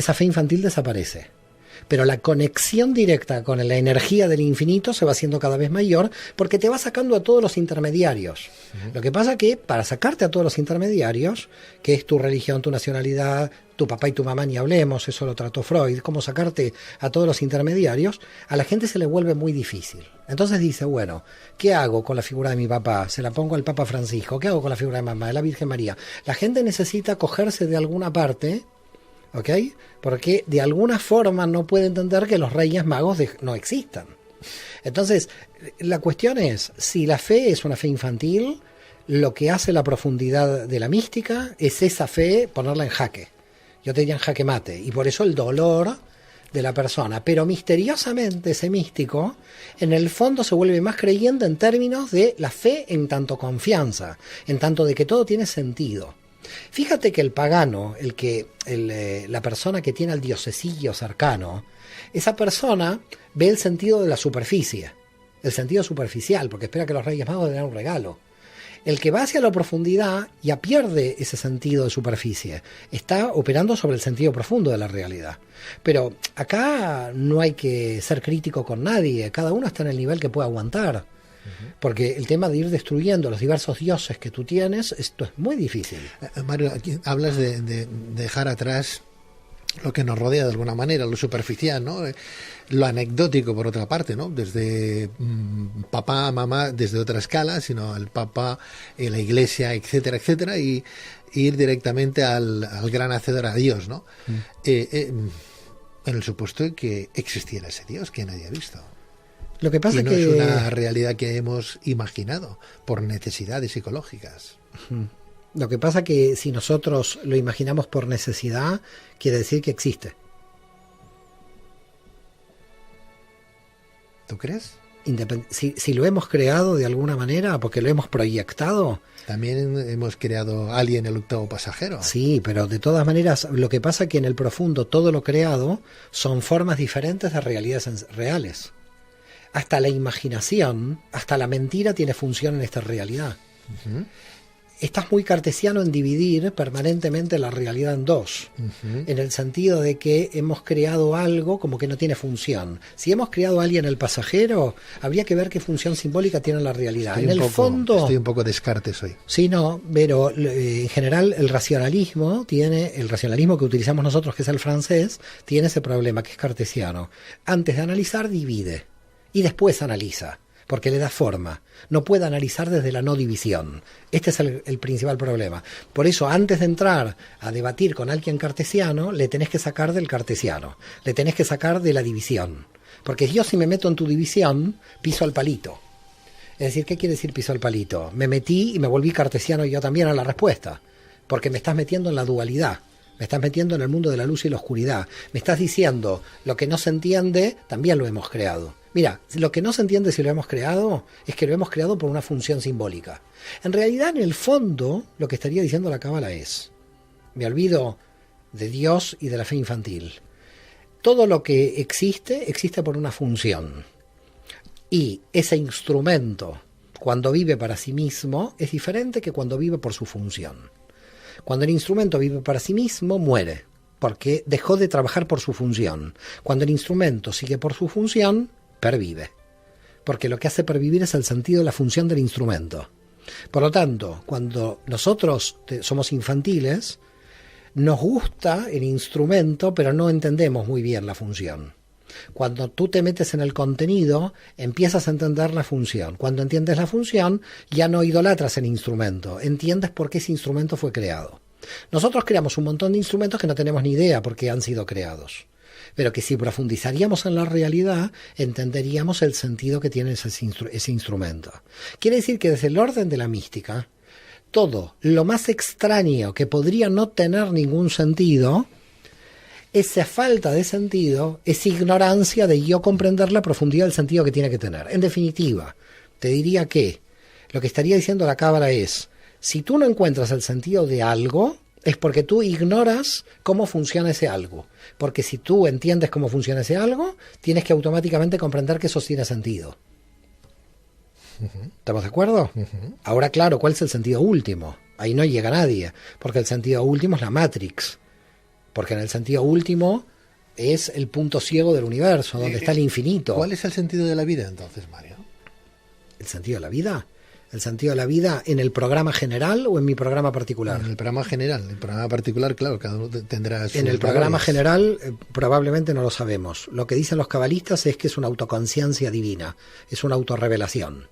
desaparece. Pero la conexión directa con la energía del infinito se va haciendo cada vez mayor porque te va sacando a todos los intermediarios. Lo que pasa que para sacarte a todos los intermediarios, que es tu religión, tu nacionalidad, tu papá y tu mamá ni hablemos, eso lo trató Freud, cómo sacarte a todos los intermediarios, a la gente se le vuelve muy difícil. Entonces dice, bueno, ¿qué hago con la figura de mi papá? Se la pongo al Papa Francisco. ¿Qué hago con la figura de mamá, de la Virgen María? La gente necesita cogerse de alguna parte, ¿ok? Porque de alguna forma no puede entender que los Reyes Magos no existan. Entonces, la cuestión es, si la fe es una fe infantil, lo que hace la profundidad de la mística es esa fe ponerla en jaque. Yo te diría en jaque mate, y por eso el dolor de la persona. Pero misteriosamente ese místico, en el fondo se vuelve más creyente en términos de la fe en tanto confianza, en tanto de que todo tiene sentido. Fíjate que el pagano, la persona que tiene al diosesillo cercano, esa persona ve el sentido de la superficie, el sentido superficial, porque espera que los Reyes Magos le den un regalo. El que va hacia la profundidad ya pierde ese sentido de superficie, está operando sobre el sentido profundo de la realidad. Pero acá no hay que ser crítico con nadie, cada uno está en el nivel que puede aguantar. Porque el tema de ir destruyendo los diversos dioses que tú tienes, esto es muy difícil. Mario, aquí hablas de dejar atrás lo que nos rodea de alguna manera, lo superficial, ¿no? Lo anecdótico, por otra parte, ¿no? Desde papá, mamá, desde otra escala, sino el papá, la iglesia, etcétera, etcétera, y ir directamente al gran hacedor, a Dios, ¿no? En el supuesto de que existiera ese Dios que nadie ha visto. Lo que pasa y no es es una realidad que hemos imaginado por necesidades psicológicas. Lo que pasa que si nosotros lo imaginamos por necesidad, quiere decir que existe. ¿Tú crees? Si lo hemos creado de alguna manera, porque lo hemos proyectado. También hemos creado Alien, el octavo pasajero. Sí, pero de todas maneras, lo que pasa es que en el profundo todo lo creado son formas diferentes de realidades reales. Hasta la imaginación, hasta la mentira tiene función en esta realidad. Estás muy cartesiano en dividir permanentemente la realidad en dos, en el sentido de que hemos creado algo como que no tiene función. Si hemos creado a alguien el pasajero, habría que ver qué función simbólica tiene la realidad. Estoy un poco Descartes hoy. Sí, no, pero en general el racionalismo que utilizamos nosotros, que es el francés, tiene ese problema que es cartesiano. Antes de analizar, divide. Y después analiza, porque le da forma. No puede analizar desde la no división. Este es el principal problema. Por eso, antes de entrar a debatir con alguien cartesiano, le tenés que sacar del cartesiano. Le tenés que sacar de la división. Porque yo, si me meto en tu división, piso al palito. Es decir, ¿qué quiere decir piso al palito? Me metí y me volví cartesiano yo también a la respuesta. Porque me estás metiendo en la dualidad. Me estás metiendo en el mundo de la luz y la oscuridad. Me estás diciendo, lo que no se entiende, también lo hemos creado. Mira, lo que no se entiende si lo hemos creado, es que lo hemos creado por una función simbólica. En realidad, en el fondo, lo que estaría diciendo la Cábala es, me olvido de Dios y de la fe infantil. Todo lo que existe, existe por una función. Y ese instrumento, cuando vive para sí mismo, es diferente que cuando vive por su función. Cuando el instrumento vive para sí mismo, muere, porque dejó de trabajar por su función. Cuando el instrumento sigue por su función, pervive, porque lo que hace pervivir es el sentido de la función del instrumento. Por lo tanto, cuando nosotros somos infantiles, nos gusta el instrumento, pero no entendemos muy bien la función. Cuando tú te metes en el contenido, empiezas a entender la función. Cuando entiendes la función, ya no idolatras el instrumento, entiendes por qué ese instrumento fue creado. Nosotros creamos un montón de instrumentos que no tenemos ni idea por qué han sido creados, pero que si profundizaríamos en la realidad, entenderíamos el sentido que tiene ese instrumento. Quiere decir que desde el orden de la mística, todo lo más extraño que podría no tener ningún sentido, esa falta de sentido es ignorancia de yo comprender la profundidad del sentido que tiene que tener. En definitiva, te diría que lo que estaría diciendo la Cábala es, si tú no encuentras el sentido de algo, Es porque tú ignoras cómo funciona ese algo. Porque si tú entiendes cómo funciona ese algo, tienes que automáticamente comprender que eso tiene sentido. ¿Estamos de acuerdo? Ahora, claro, ¿cuál es el sentido último? Ahí no llega nadie, porque el sentido último es la Matrix. Porque en el sentido último es el punto ciego del universo, donde está el infinito. ¿Cuál es el sentido de la vida entonces, Mario? ¿El sentido de la vida? ¿El sentido de la vida en el programa general o en mi programa particular? En el programa general. En el programa particular, claro, cada uno tendrá sus En el programa valores. general probablemente no lo sabemos. Lo que dicen los cabalistas es que es una autoconciencia divina, es una autorrevelación,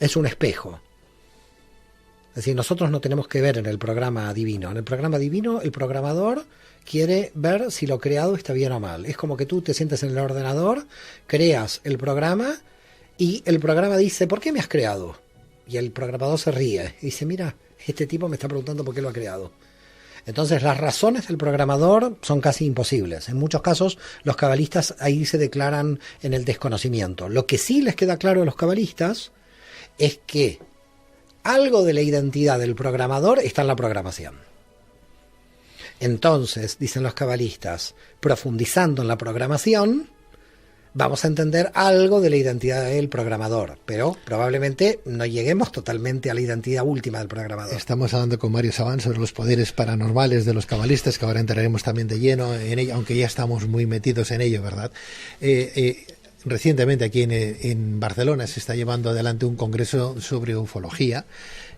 es un espejo. Es decir, nosotros no tenemos que ver en el programa divino. En el programa divino el programador quiere ver si lo creado está bien o mal. Es como que tú te sientes en el ordenador, creas el programa y el programa dice, ¿por qué me has creado? Y el programador se ríe y dice, mira, este tipo me está preguntando por qué lo ha creado. Entonces las razones del programador son casi imposibles. En muchos casos los cabalistas ahí se declaran en el desconocimiento. Lo que sí les queda claro a los cabalistas es que algo de la identidad del programador está en la programación. Entonces, dicen los cabalistas, profundizando en la programación, vamos a entender algo de la identidad del programador, pero probablemente no lleguemos totalmente a la identidad última del programador. Estamos hablando con Mario Savant sobre los poderes paranormales de los cabalistas, que ahora entraremos también de lleno en ello, aunque ya estamos muy metidos en ello, ¿verdad? Recientemente aquí en Barcelona se está llevando adelante un congreso sobre ufología,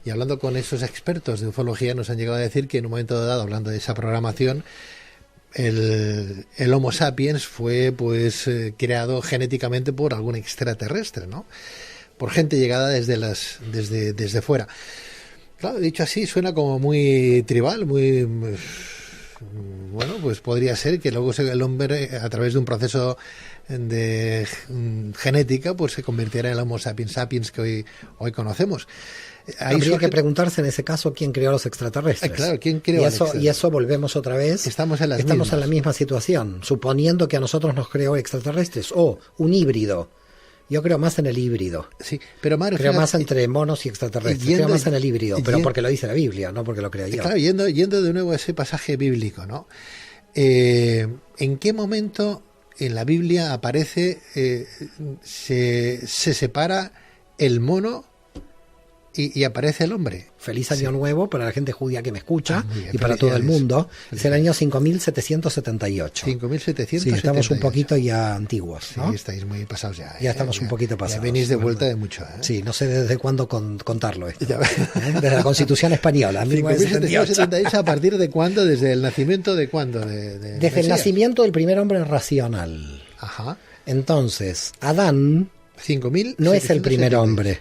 y hablando con esos expertos de ufología nos han llegado a decir que en un momento dado, hablando de esa programación, el Homo sapiens fue creado genéticamente por algún extraterrestre, ¿no? Por gente llegada desde fuera. Claro, dicho así, suena como muy tribal, muy... Bueno, pues podría ser que luego el hombre, a través de un proceso de genética, pues se convirtiera en el Homo sapiens sapiens que hoy conocemos. Habría que preguntarse en ese caso quién creó a los extraterrestres. Claro, ¿quién creó a los extraterrestres? Y eso volvemos otra vez. Estamos en la misma situación, suponiendo que a nosotros nos creó extraterrestres o un híbrido. Yo creo más en el híbrido. Sí, pero Mario, creo más entre monos y extraterrestres. Creo más en el híbrido, pero porque lo dice la Biblia, no porque lo creo yo. Claro, yendo de nuevo a ese pasaje bíblico, ¿no? ¿En qué momento en la Biblia aparece, se separa el mono y aparece el hombre? Feliz Año Nuevo para la gente judía que me escucha bien, y para todo el mundo. Es el año 5778. 5778. Sí, estamos un poquito ya antiguos, ¿no? Sí, estáis muy pasados ya. Ya estamos un poquito pasados. Ya venís de vuelta de mucho, ¿eh? Sí, no sé desde cuándo contarlo esto. Desde la Constitución Española, 5778. ¿A partir de cuándo? ¿Desde el nacimiento de cuándo? Desde el nacimiento del primer hombre racional. Ajá. Entonces, Adán 5.000 no es el primer hombre.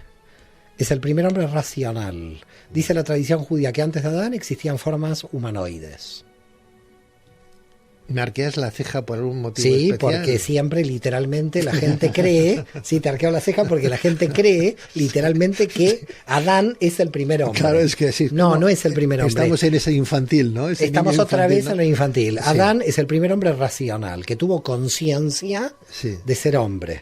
Es el primer hombre racional. Dice la tradición judía que antes de Adán existían formas humanoides. ¿Me arqueas la ceja por algún motivo Sí, especial? porque siempre, literalmente, la gente cree... Sí, te arqueo la ceja porque la gente cree, literalmente, que Adán es el primer hombre. Claro, es que sí. No es el primer hombre. Estamos en ese infantil, ¿no? Estamos otra vez en lo infantil. Sí. Adán es el primer hombre racional, que tuvo conciencia de ser hombre.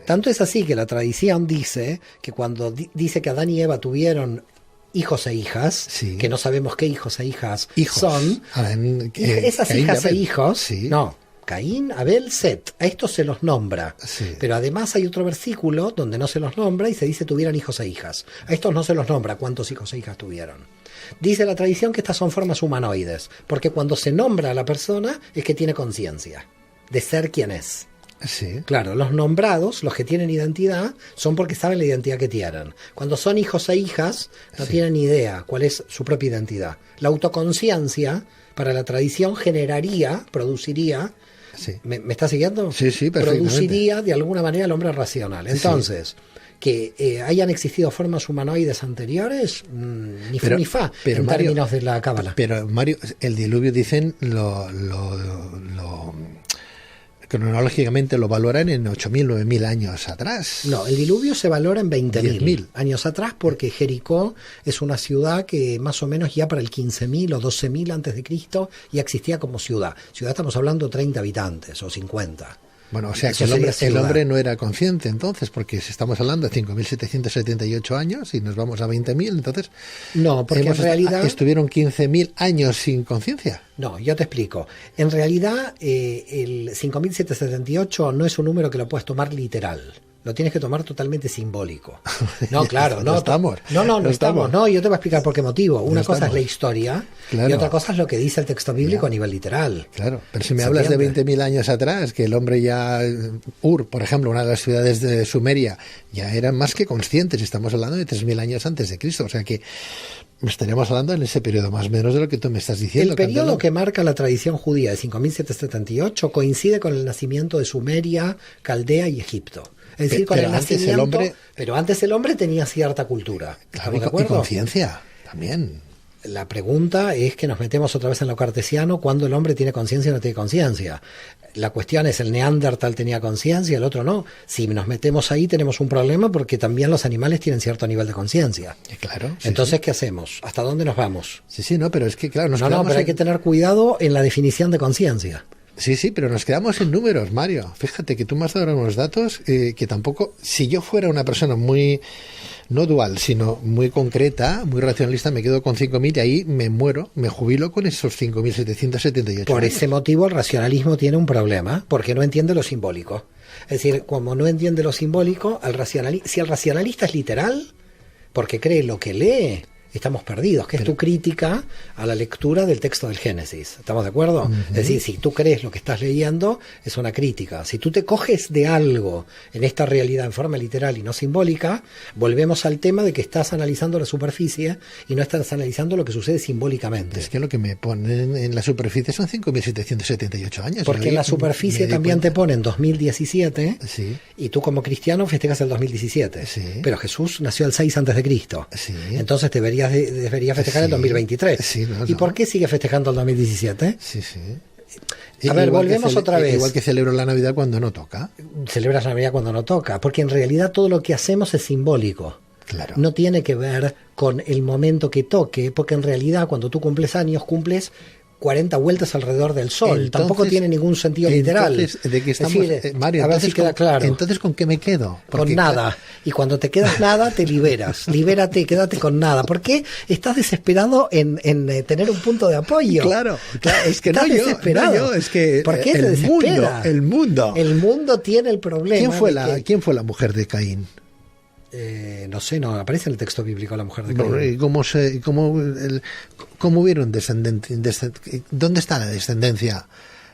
Tanto es así que la tradición dice que cuando dice que Adán y Eva tuvieron hijos e hijas, que no sabemos qué hijos e hijas son, esas Caín, hijas e Abel. hijos, no, Caín, Abel, Set, a estos se los nombra, pero además hay otro versículo donde no se los nombra y se dice tuvieron hijos e hijas, a estos no se los nombra cuántos hijos e hijas tuvieron. Dice la tradición que estas son formas humanoides, porque cuando se nombra a la persona es que tiene conciencia de ser quien es. Sí. Claro, los nombrados, los que tienen identidad, son porque saben la identidad que tienen. Cuando son hijos e hijas, no tienen ni idea cuál es su propia identidad. La autoconciencia, para la tradición, produciría... ¿Me está siguiendo? Sí, perfectamente. Produciría de alguna manera el hombre racional. Entonces, que hayan existido formas humanoides anteriores, ni fu ni fa, en términos de la cábala. Pero, Mario, el diluvio, dicen, cronológicamente lo valoran en 8.000, 9.000 años atrás. No, el diluvio se valora en 20.000 10.000 años atrás, porque Jericó es una ciudad que más o menos ya para el 15.000 o 12.000 antes de Cristo ya existía como ciudad. Ciudad estamos hablando de 30 habitantes o 50. Bueno, o sea que el hombre no era consciente entonces, porque si estamos hablando de 5.778 años y nos vamos a 20.000, entonces... No, porque en realidad... ¿Estuvieron 15.000 años sin conciencia? No, yo te explico. En realidad, el 5.778 no es un número que lo puedes tomar literal. Lo tienes que tomar totalmente simbólico. No, claro, no estamos. No estamos. No, yo te voy a explicar por qué motivo. Una cosa es la historia, claro, y otra cosa es lo que dice el texto bíblico a nivel literal. Claro, pero si me hablas de 20.000 años atrás, que el hombre ya, por ejemplo, una de las ciudades de Sumeria, ya eran más que conscientes. Estamos hablando de 3.000 años antes de Cristo, o sea que estaríamos hablando en ese periodo más o menos de lo que tú me estás diciendo. El periodo que marca la tradición judía de 5.778 coincide con el nacimiento de Sumeria, Caldea y Egipto. Es decir, con el nacimiento, pero antes el hombre tenía cierta cultura. Claro, y conciencia también. La pregunta es que nos metemos otra vez en lo cartesiano, cuando el hombre tiene conciencia o no tiene conciencia. La cuestión es, el Neandertal tenía conciencia, el otro no. Si nos metemos ahí tenemos un problema, porque también los animales tienen cierto nivel de conciencia. Claro. Entonces, ¿qué hacemos? ¿Hasta dónde nos vamos? Sí, no, pero es que claro... pero hay que tener cuidado en la definición de conciencia. Sí, pero nos quedamos en números, Mario. Fíjate que tú me has dado unos datos que tampoco... Si yo fuera una persona muy... no dual, sino muy concreta, muy racionalista, me quedo con 5.000 y ahí me muero, me jubilo con esos 5.778. Por ese motivo el racionalismo tiene un problema, porque no entiende lo simbólico. Es decir, como no entiende lo simbólico, si el racionalista es literal, porque cree lo que lee, estamos perdidos, que es tu crítica a la lectura del texto del Génesis. ¿Estamos de acuerdo? Uh-huh. Es decir, si tú crees lo que estás leyendo, es una crítica. Si tú te coges de algo en esta realidad en forma literal y no simbólica, volvemos al tema de que estás analizando la superficie y no estás analizando lo que sucede simbólicamente. Es que lo que me ponen en la superficie son 5.778 años. Porque en la superficie también te ponen 2017, sí, y tú como cristiano festejas el 2017. Sí. Pero Jesús nació el 6 a.C. Sí. Entonces debería festejar el 2023. Sí, ¿Y por qué sigue festejando el 2017? Sí. A ver, volvemos otra vez. Igual que celebro la Navidad cuando no toca. Celebras la Navidad cuando no toca, porque en realidad todo lo que hacemos es simbólico. Claro. No tiene que ver con el momento que toque, porque en realidad cuando tú cumples años, cumples 40 vueltas alrededor del sol. Entonces, tampoco tiene ningún sentido literal. ¿De qué estamos, Mario? A ver si queda claro. Entonces, ¿con qué me quedo? Con nada. Y cuando te quedas nada, te liberas. Libérate, quédate con nada. ¿Por qué estás desesperado en tener un punto de apoyo? Claro, es que estás desesperado. Es que ¿por qué te desespera? El mundo tiene el problema. ¿Quién fue la mujer de Caín? No sé, no aparece en el texto bíblico la mujer de Caín. ¿Cómo hubieron descendencia? ¿Dónde está la descendencia?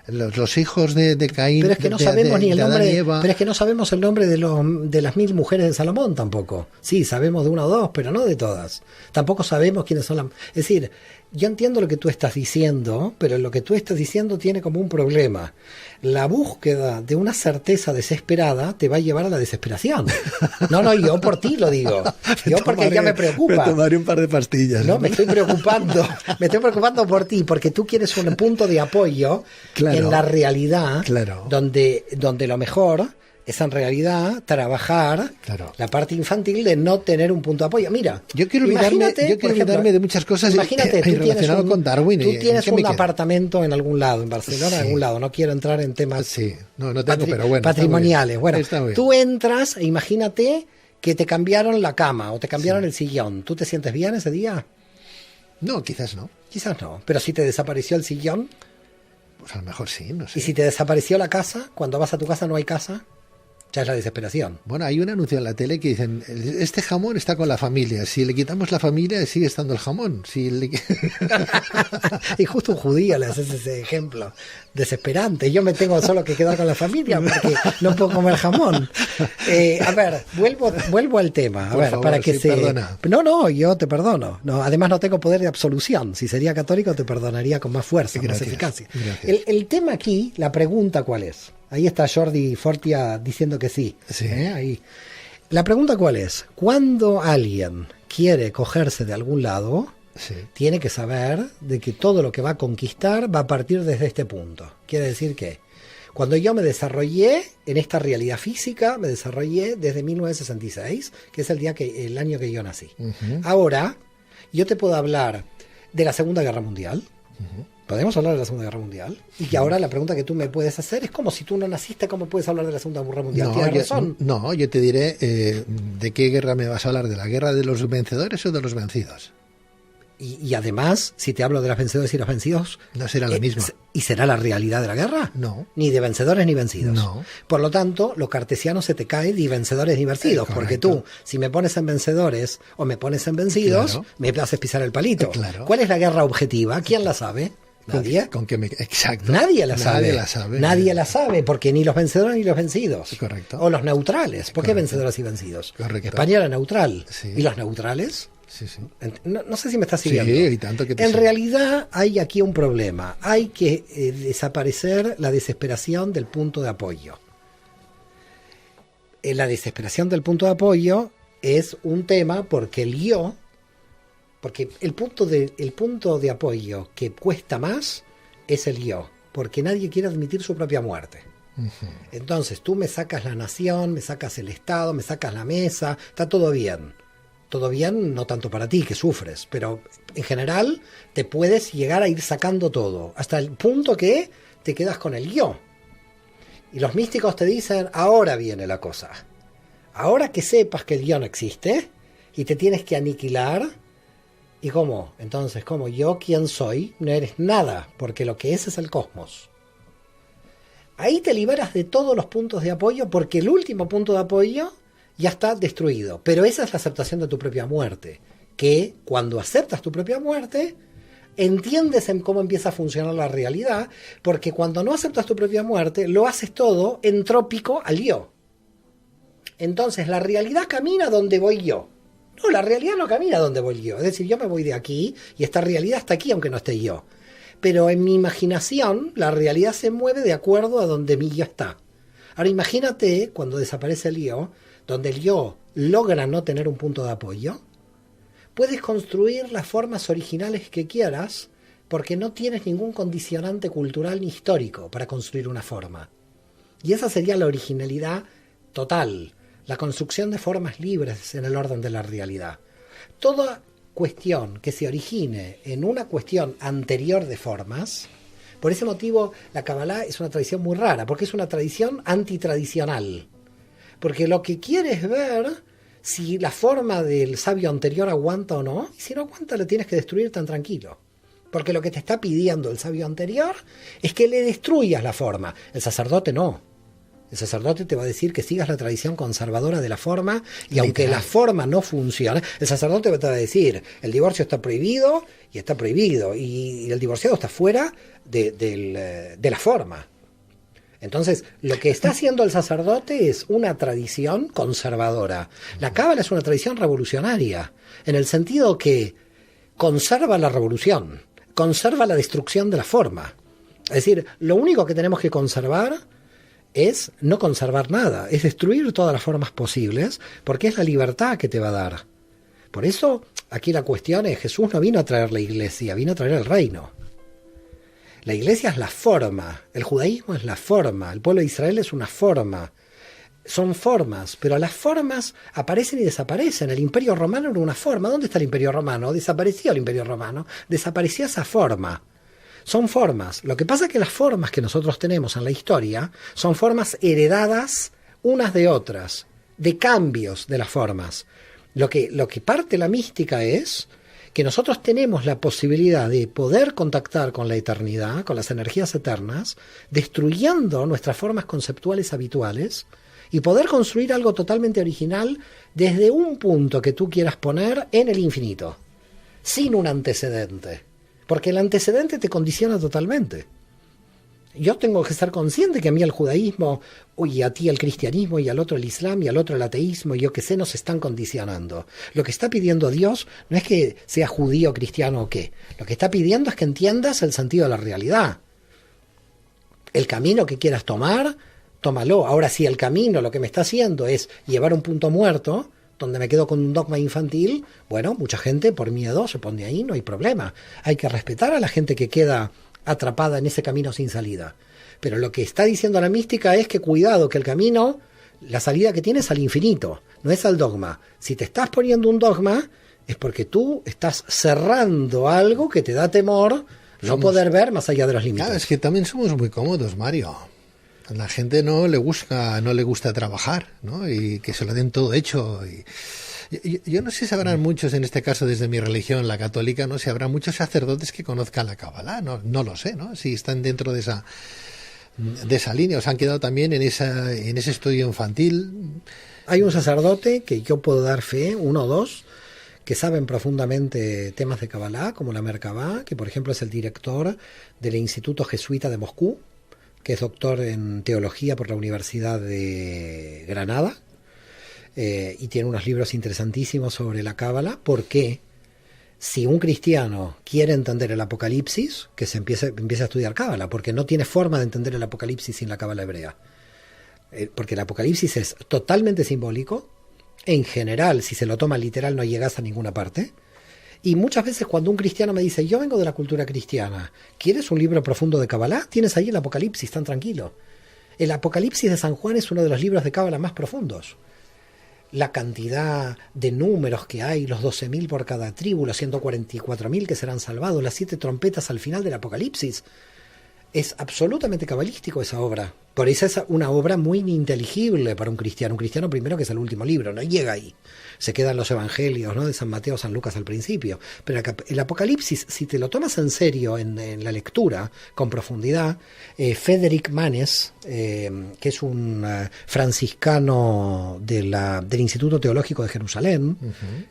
Los hijos de Caín. Pero es que no sabemos ni el nombre. Pero es que no sabemos el nombre de las 1000 mujeres de Salomón tampoco. Sí, sabemos de una o dos, pero no de todas. Tampoco sabemos quiénes son las. Es decir, yo entiendo lo que tú estás diciendo, pero lo que tú estás diciendo tiene como un problema. La búsqueda de una certeza desesperada te va a llevar a la desesperación. No, yo por ti lo digo. Yo porque ya me preocupa. Me tomaré un par de pastillas. No, me estoy preocupando. Me estoy preocupando por ti, porque tú quieres un punto de apoyo en la realidad, donde lo mejor es en realidad trabajar la parte infantil de no tener un punto de apoyo. Mira, yo quiero olvidarme de muchas cosas. Imagínate, tú relacionado con Darwin. Tú tienes un apartamento en algún lado, en Barcelona, en algún lado. No quiero entrar en temas no tengo, pero bueno, patrimoniales. Bueno, tú entras e imagínate que te cambiaron la cama o te cambiaron el sillón. ¿Tú te sientes bien ese día? No, quizás no. Quizás no. Pero si te desapareció el sillón. Pues a lo mejor sí, no sé. ¿Y si te desapareció la casa? Cuando vas a tu casa no hay casa. Ya es la desesperación. Bueno, hay un anuncio en la tele que dicen, este jamón está con la familia, si le quitamos la familia sigue estando el jamón. Y justo un judío le haces ese ejemplo desesperante. Yo me tengo solo que quedar con la familia porque no puedo comer jamón. A ver, vuelvo al tema. Por favor, para que perdona. No, yo te perdono. No, además no tengo poder de absolución. Si sería católico te perdonaría con más fuerza, más eficacia. El tema aquí, la pregunta ¿cuál es? Ahí está Jordi Fortia diciendo que sí. Ahí. La pregunta ¿cuál es? Cuando alguien quiere cogerse de algún lado, tiene que saber de que todo lo que va a conquistar va a partir desde este punto. Quiere decir que cuando yo me desarrollé en esta realidad física, me desarrollé desde 1966, que es el año que yo nací. Uh-huh. Ahora, yo te puedo hablar de la Segunda Guerra Mundial. Uh-huh. Podemos hablar de la Segunda Guerra Mundial. Y ahora la pregunta que tú me puedes hacer es como si tú no naciste, ¿cómo puedes hablar de la Segunda Guerra Mundial? ¿Tienes razón? No, yo te diré de qué guerra me vas a hablar, ¿de la guerra de los vencedores o de los vencidos? Y además, si te hablo de los vencedores y los vencidos... ¿No será la misma? ¿Y será la realidad de la guerra? No. Ni de vencedores ni vencidos. No. Por lo tanto, lo cartesiano se te cae de vencedores ni vencidos. Porque tú, si me pones en vencedores o me pones en vencidos, claro, me haces pisar el palito. Claro. ¿Cuál es la guerra objetiva? ¿Quién la sabe? ¿Nadie? Exacto. Nadie la sabe. Nadie la sabe. sabe, porque ni los vencedores ni los vencidos. Correcto. O los neutrales. ¿Por qué vencedores y vencidos? Correcto. España era neutral. Sí. ¿Y los neutrales? Sí, sí. No sé si me estás siguiendo. Sí, y tanto que te En realidad hay aquí un problema. Hay que desaparecer la desesperación del punto de apoyo. La desesperación del punto de apoyo es un tema porque el yo, porque el punto de apoyo que cuesta más es el yo, porque nadie quiere admitir su propia muerte. Uh-huh. Entonces tú me sacas la nación, me sacas el Estado, me sacas la mesa, está todo bien. Todo bien, no tanto para ti, que sufres, pero en general te puedes llegar a ir sacando todo, hasta el punto que te quedas con el yo. Y los místicos te dicen, ahora viene la cosa. Ahora que sepas que el yo no existe y te tienes que aniquilar, ¿y cómo? Entonces, ¿cómo? Yo, ¿quién soy? No eres nada, porque lo que es el cosmos. Ahí te liberas de todos los puntos de apoyo, porque el último punto de apoyo ya está destruido. Pero esa es la aceptación de tu propia muerte. Que cuando aceptas tu propia muerte, entiendes en cómo empieza a funcionar la realidad, porque cuando no aceptas tu propia muerte, lo haces todo entrópico al yo. Entonces la realidad camina donde voy yo. No, la realidad no camina donde voy yo. Es decir, yo me voy de aquí y esta realidad está aquí aunque no esté yo. Pero en mi imaginación, la realidad se mueve de acuerdo a donde mi yo está. Ahora imagínate cuando desaparece el yo, donde el yo logra no tener un punto de apoyo, puedes construir las formas originales que quieras porque no tienes ningún condicionante cultural ni histórico para construir una forma. Y esa sería la originalidad total, la construcción de formas libres en el orden de la realidad. Toda cuestión que se origine en una cuestión anterior de formas, por ese motivo la Kabbalah es una tradición muy rara, porque es una tradición antitradicional. Porque lo que quiere es ver si la forma del sabio anterior aguanta o no, y si no aguanta lo tienes que destruir tan tranquilo. Porque lo que te está pidiendo el sabio anterior es que le destruyas la forma. El sacerdote no. El sacerdote te va a decir que sigas la tradición conservadora de la forma, y aunque la forma no funcione, el sacerdote te va a decir, el divorcio está prohibido, y el divorciado está fuera de la forma. Entonces, lo que está haciendo el sacerdote es una tradición conservadora. La Cábala es una tradición revolucionaria, en el sentido que conserva la revolución, conserva la destrucción de la forma. Es decir, lo único que tenemos que conservar es no conservar nada, es destruir todas las formas posibles, porque es la libertad que te va a dar. Por eso, aquí la cuestión es, Jesús no vino a traer la iglesia, vino a traer el reino. La iglesia es la forma, el judaísmo es la forma, el pueblo de Israel es una forma. Son formas, pero las formas aparecen y desaparecen. El Imperio Romano era una forma. ¿Dónde está el Imperio Romano? Desapareció el Imperio Romano, desapareció esa forma. Son formas. Lo que pasa es que las formas que nosotros tenemos en la historia son formas heredadas unas de otras, de cambios de las formas. Lo que parte la mística es que nosotros tenemos la posibilidad de poder contactar con la eternidad, con las energías eternas, destruyendo nuestras formas conceptuales habituales y poder construir algo totalmente original desde un punto que tú quieras poner en el infinito, sin un antecedente, porque el antecedente te condiciona totalmente. Yo tengo que estar consciente que a mí el judaísmo, y a ti el cristianismo, y al otro el islam, y al otro el ateísmo, y yo que sé, nos están condicionando. Lo que está pidiendo Dios no es que sea judío, cristiano o qué. Lo que está pidiendo es que entiendas el sentido de la realidad. El camino que quieras tomar, tómalo. Ahora, si el camino lo que me está haciendo es llevar un punto muerto, donde me quedo con un dogma infantil, bueno, mucha gente por miedo se pone ahí, no hay problema. Hay que respetar a la gente que queda atrapada en ese camino sin salida. Pero lo que está diciendo la mística es que cuidado, que el camino, la salida que tiene es al infinito, no es al dogma. Si te estás poniendo un dogma, es porque tú estás cerrando algo que te da temor No poder ver más allá de los límites. Claro, es que también somos muy cómodos, Mario. A la gente no le gusta trabajar, ¿no? Y que se lo den todo hecho. Yo no sé si habrán muchos, en este caso desde mi religión, la católica, no sé, habrá muchos sacerdotes que conozcan la Kabbalah, no lo sé, ¿no? Si están dentro de esa línea, o se han quedado también en ese estudio infantil. Hay un sacerdote que yo puedo dar fe, uno o dos, que saben profundamente temas de Kabbalah, como la Merkabah, que por ejemplo es el director del Instituto Jesuita de Moscú, que es doctor en teología por la Universidad de Granada, y tiene unos libros interesantísimos sobre la Cábala, porque si un cristiano quiere entender el Apocalipsis, que se empiece a estudiar Cábala, porque no tiene forma de entender el Apocalipsis sin la Cábala hebrea. Porque el Apocalipsis es totalmente simbólico, en general, si se lo toma literal no llegas a ninguna parte. Y muchas veces cuando un cristiano me dice, yo vengo de la cultura cristiana, ¿quieres un libro profundo de Kabbalah? Tienes ahí el Apocalipsis, tan tranquilo. El Apocalipsis de San Juan es uno de los libros de Kabbalah más profundos. La cantidad de números que hay, los 12.000 por cada tribu, los 144.000 que serán salvados, las 7 trompetas al final del Apocalipsis. Es absolutamente cabalístico esa obra. Por eso es una obra muy ininteligible para un cristiano. Un cristiano primero que es el último libro, no llega ahí. Se quedan los evangelios, ¿no? De San Mateo, San Lucas al principio. Pero el Apocalipsis, si te lo tomas en serio en la lectura, con profundidad, Frederick Manes, que es un franciscano del Instituto Teológico de Jerusalén,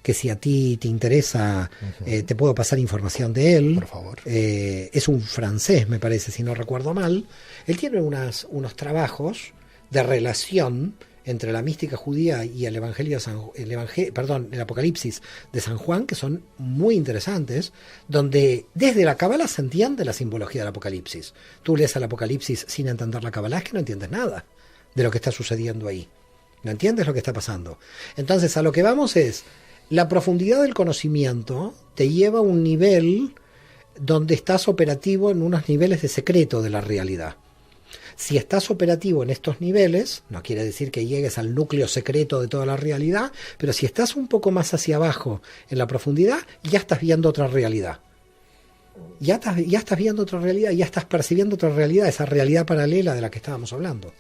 que si a ti te interesa, te puedo pasar información de él. Por favor. Es un francés, me parece, si no recuerdo mal. Él tiene unos trabajos de relación entre la mística judía y el el Apocalipsis de San Juan, que son muy interesantes, donde desde la Cábala se entiende la simbología del Apocalipsis. Tú lees el Apocalipsis sin entender la Cábala, es que no entiendes nada de lo que está sucediendo ahí. No entiendes lo que está pasando. Entonces, a lo que vamos es, la profundidad del conocimiento te lleva a un nivel donde estás operativo en unos niveles de secreto de la realidad. Si estás operativo en estos niveles, no quiere decir que llegues al núcleo secreto de toda la realidad, pero si estás un poco más hacia abajo en la profundidad, ya estás viendo otra realidad. Ya estás viendo otra realidad, ya estás percibiendo otra realidad, esa realidad paralela de la que estábamos hablando.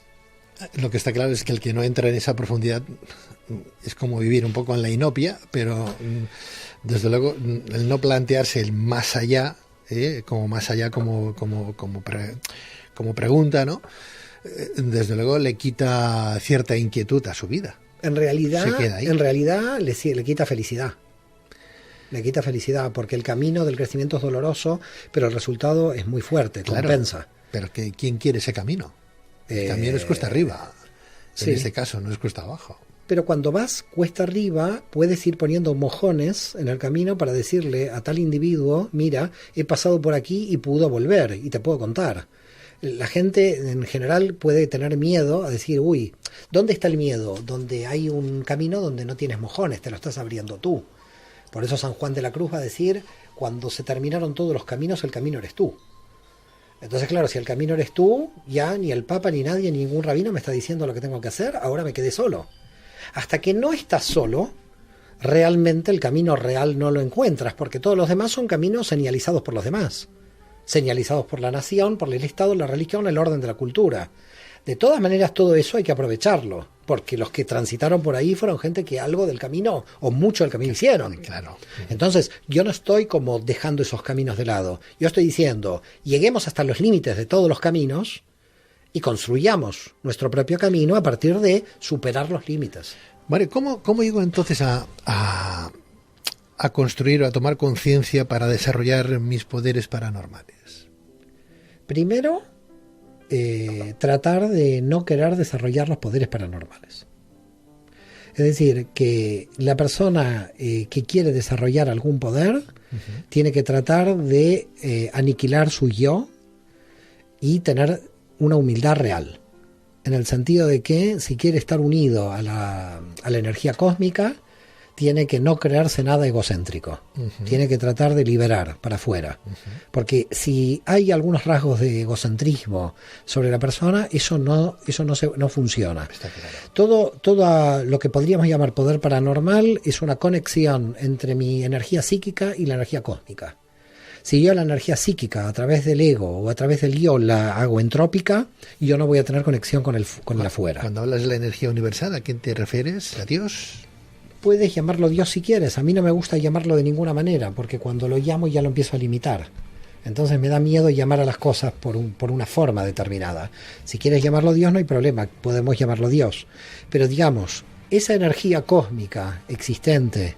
Lo que está claro es que el que no entra en esa profundidad es como vivir un poco en la inopia, pero desde luego el no plantearse el más allá, como más allá como pregunta, ¿no? Desde luego le quita cierta inquietud a su vida. En realidad le quita felicidad. Le quita felicidad porque el camino del crecimiento es doloroso, pero el resultado es muy fuerte, claro, compensa. Pero ¿quién quiere ese camino? El camino es cuesta arriba. En sí. este caso no es cuesta abajo. Pero cuando vas cuesta arriba, puedes ir poniendo mojones en el camino para decirle a tal individuo, mira, he pasado por aquí y pudo volver, y te puedo contar. La gente en general puede tener miedo a decir, uy, ¿dónde está el miedo? Donde hay un camino donde no tienes mojones, te lo estás abriendo tú. Por eso San Juan de la Cruz va a decir, cuando se terminaron todos los caminos, el camino eres tú. Entonces, claro, si el camino eres tú, ya ni el Papa, ni nadie, ni ningún rabino me está diciendo lo que tengo que hacer, ahora me quedé solo. Hasta que no estás solo, realmente el camino real no lo encuentras, porque todos los demás son caminos señalizados por los demás. Señalizados por la nación, por el Estado, la religión, el orden de la cultura. De todas maneras, todo eso hay que aprovecharlo, porque los que transitaron por ahí fueron gente que algo del camino, o mucho del camino hicieron. Claro. Entonces, yo no estoy como dejando esos caminos de lado. Yo estoy diciendo, lleguemos hasta los límites de todos los caminos y construyamos nuestro propio camino a partir de superar los límites. Vale, ¿cómo llego entonces a construir o a tomar conciencia para desarrollar mis poderes paranormales? Primero, tratar de no querer desarrollar los poderes paranormales. Es decir, que la persona que quiere desarrollar algún poder tiene que tratar de aniquilar su yo y tener una humildad real. En el sentido de que si quiere estar unido a la energía cósmica, tiene que no creerse nada egocéntrico. Tiene que tratar de liberar para afuera. Porque si hay algunos rasgos de egocentrismo sobre la persona, eso no funciona. Todo lo que podríamos llamar poder paranormal es una conexión entre mi energía psíquica y la energía cósmica. Si yo la energía psíquica a través del ego o a través del yo la hago entrópica, yo no voy a tener conexión con el afuera. Cuando hablas de la energía universal, ¿a quién te refieres? ¿A Dios? Puedes llamarlo Dios si quieres. A mí no me gusta llamarlo de ninguna manera, porque cuando lo llamo ya lo empiezo a limitar. Entonces me da miedo llamar a las cosas por una forma determinada. Si quieres llamarlo Dios no hay problema, podemos llamarlo Dios. Pero digamos, esa energía cósmica existente,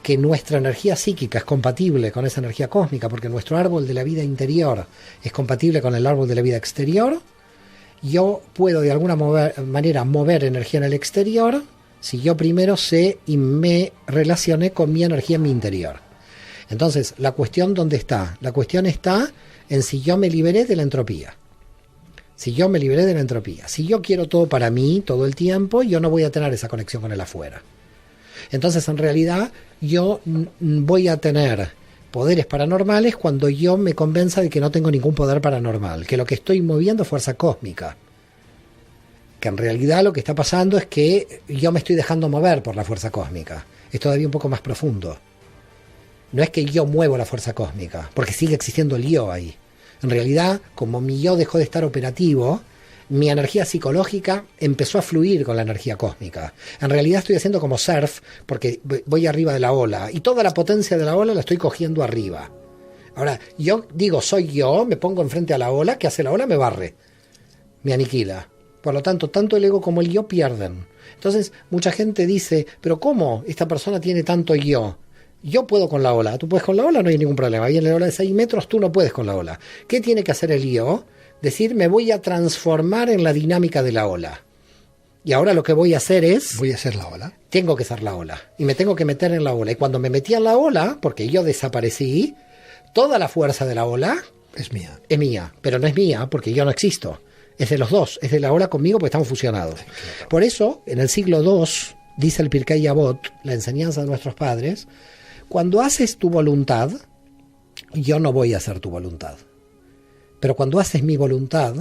que nuestra energía psíquica es compatible con esa energía cósmica, porque nuestro árbol de la vida interior es compatible con el árbol de la vida exterior, yo puedo de alguna manera mover energía en el exterior si yo primero sé y me relacioné con mi energía en mi interior. Entonces, ¿la cuestión dónde está? La cuestión está en si yo me liberé de la entropía. Si yo me liberé de la entropía. Si yo quiero todo para mí todo el tiempo, yo no voy a tener esa conexión con el afuera. Entonces, en realidad, yo voy a tener poderes paranormales cuando yo me convenza de que no tengo ningún poder paranormal, que lo que estoy moviendo es fuerza cósmica. Que en realidad lo que está pasando es que yo me estoy dejando mover por la fuerza cósmica. Es todavía un poco más profundo. No es que yo muevo la fuerza cósmica, porque sigue existiendo el yo ahí. En realidad, como mi yo dejó de estar operativo, mi energía psicológica empezó a fluir con la energía cósmica. En realidad estoy haciendo como surf, porque voy arriba de la ola, y toda la potencia de la ola la estoy cogiendo arriba. Ahora, yo digo, soy yo, me pongo enfrente a la ola, ¿qué hace la ola? Me barre, me aniquila. Por lo tanto, tanto el ego como el yo pierden. Entonces, mucha gente dice, ¿pero cómo esta persona tiene tanto yo? Yo puedo con la ola. ¿Tú puedes con la ola? No hay ningún problema. Viene la ola de 6 metros, tú no puedes con la ola. ¿Qué tiene que hacer el yo? Decir, me voy a transformar en la dinámica de la ola. Y ahora lo que voy a hacer es... Voy a ser la ola. Tengo que ser la ola. Y me tengo que meter en la ola. Y cuando me metí en la ola, porque yo desaparecí, toda la fuerza de la ola... Es mía. Es mía. Pero no es mía porque yo no existo. Es de los dos. Es de la ola conmigo porque estamos fusionados. Sí, claro. Por eso, en el siglo II, dice el Pirkei Avot, la enseñanza de nuestros padres... Cuando haces tu voluntad, yo no voy a hacer tu voluntad. Pero cuando haces mi voluntad,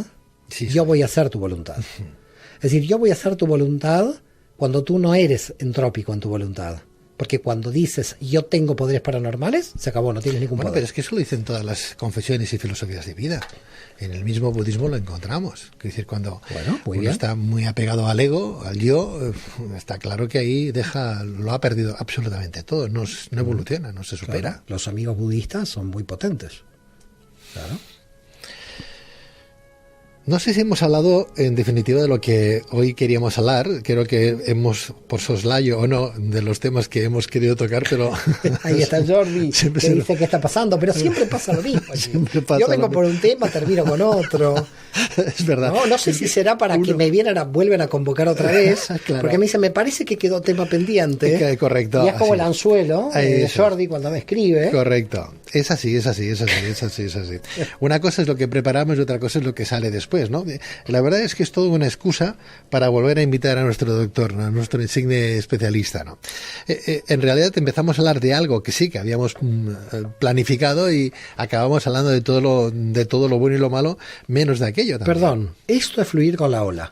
sí, yo voy a hacer tu voluntad. Es decir, yo voy a hacer tu voluntad cuando tú no eres entrópico en tu voluntad. Porque cuando dices, yo tengo poderes paranormales, se acabó, no tienes ningún poder. Pero es que eso lo dicen todas las confesiones y filosofías de vida. En el mismo budismo lo encontramos. Es decir, cuando uno está muy apegado al ego, al yo, está claro que ahí lo ha perdido absolutamente todo. No evoluciona, no se supera. Claro, los amigos budistas son muy potentes. Claro. No sé si hemos hablado en definitiva de lo que hoy queríamos hablar. Creo que hemos, por soslayo o no, de los temas que hemos querido tocar, pero... Ahí está Jordi, que dice qué está pasando, pero siempre pasa lo mismo. Yo vengo por un tema, termino con otro. Es verdad. No sé si será para que me vuelven a convocar otra vez, claro. Porque me dice, me parece que quedó tema pendiente. Correcto. Y es como el anzuelo de Jordi cuando me escribe. Correcto. Es así. Una cosa es lo que preparamos y otra cosa es lo que sale después, ¿no? La verdad es que es toda una excusa para volver a invitar a nuestro doctor, ¿no? A nuestro insigne especialista, ¿no? En realidad empezamos a hablar de algo que sí, que habíamos planificado y acabamos hablando de todo lo bueno y lo malo, menos de aquello también. Perdón, esto es fluir con la ola.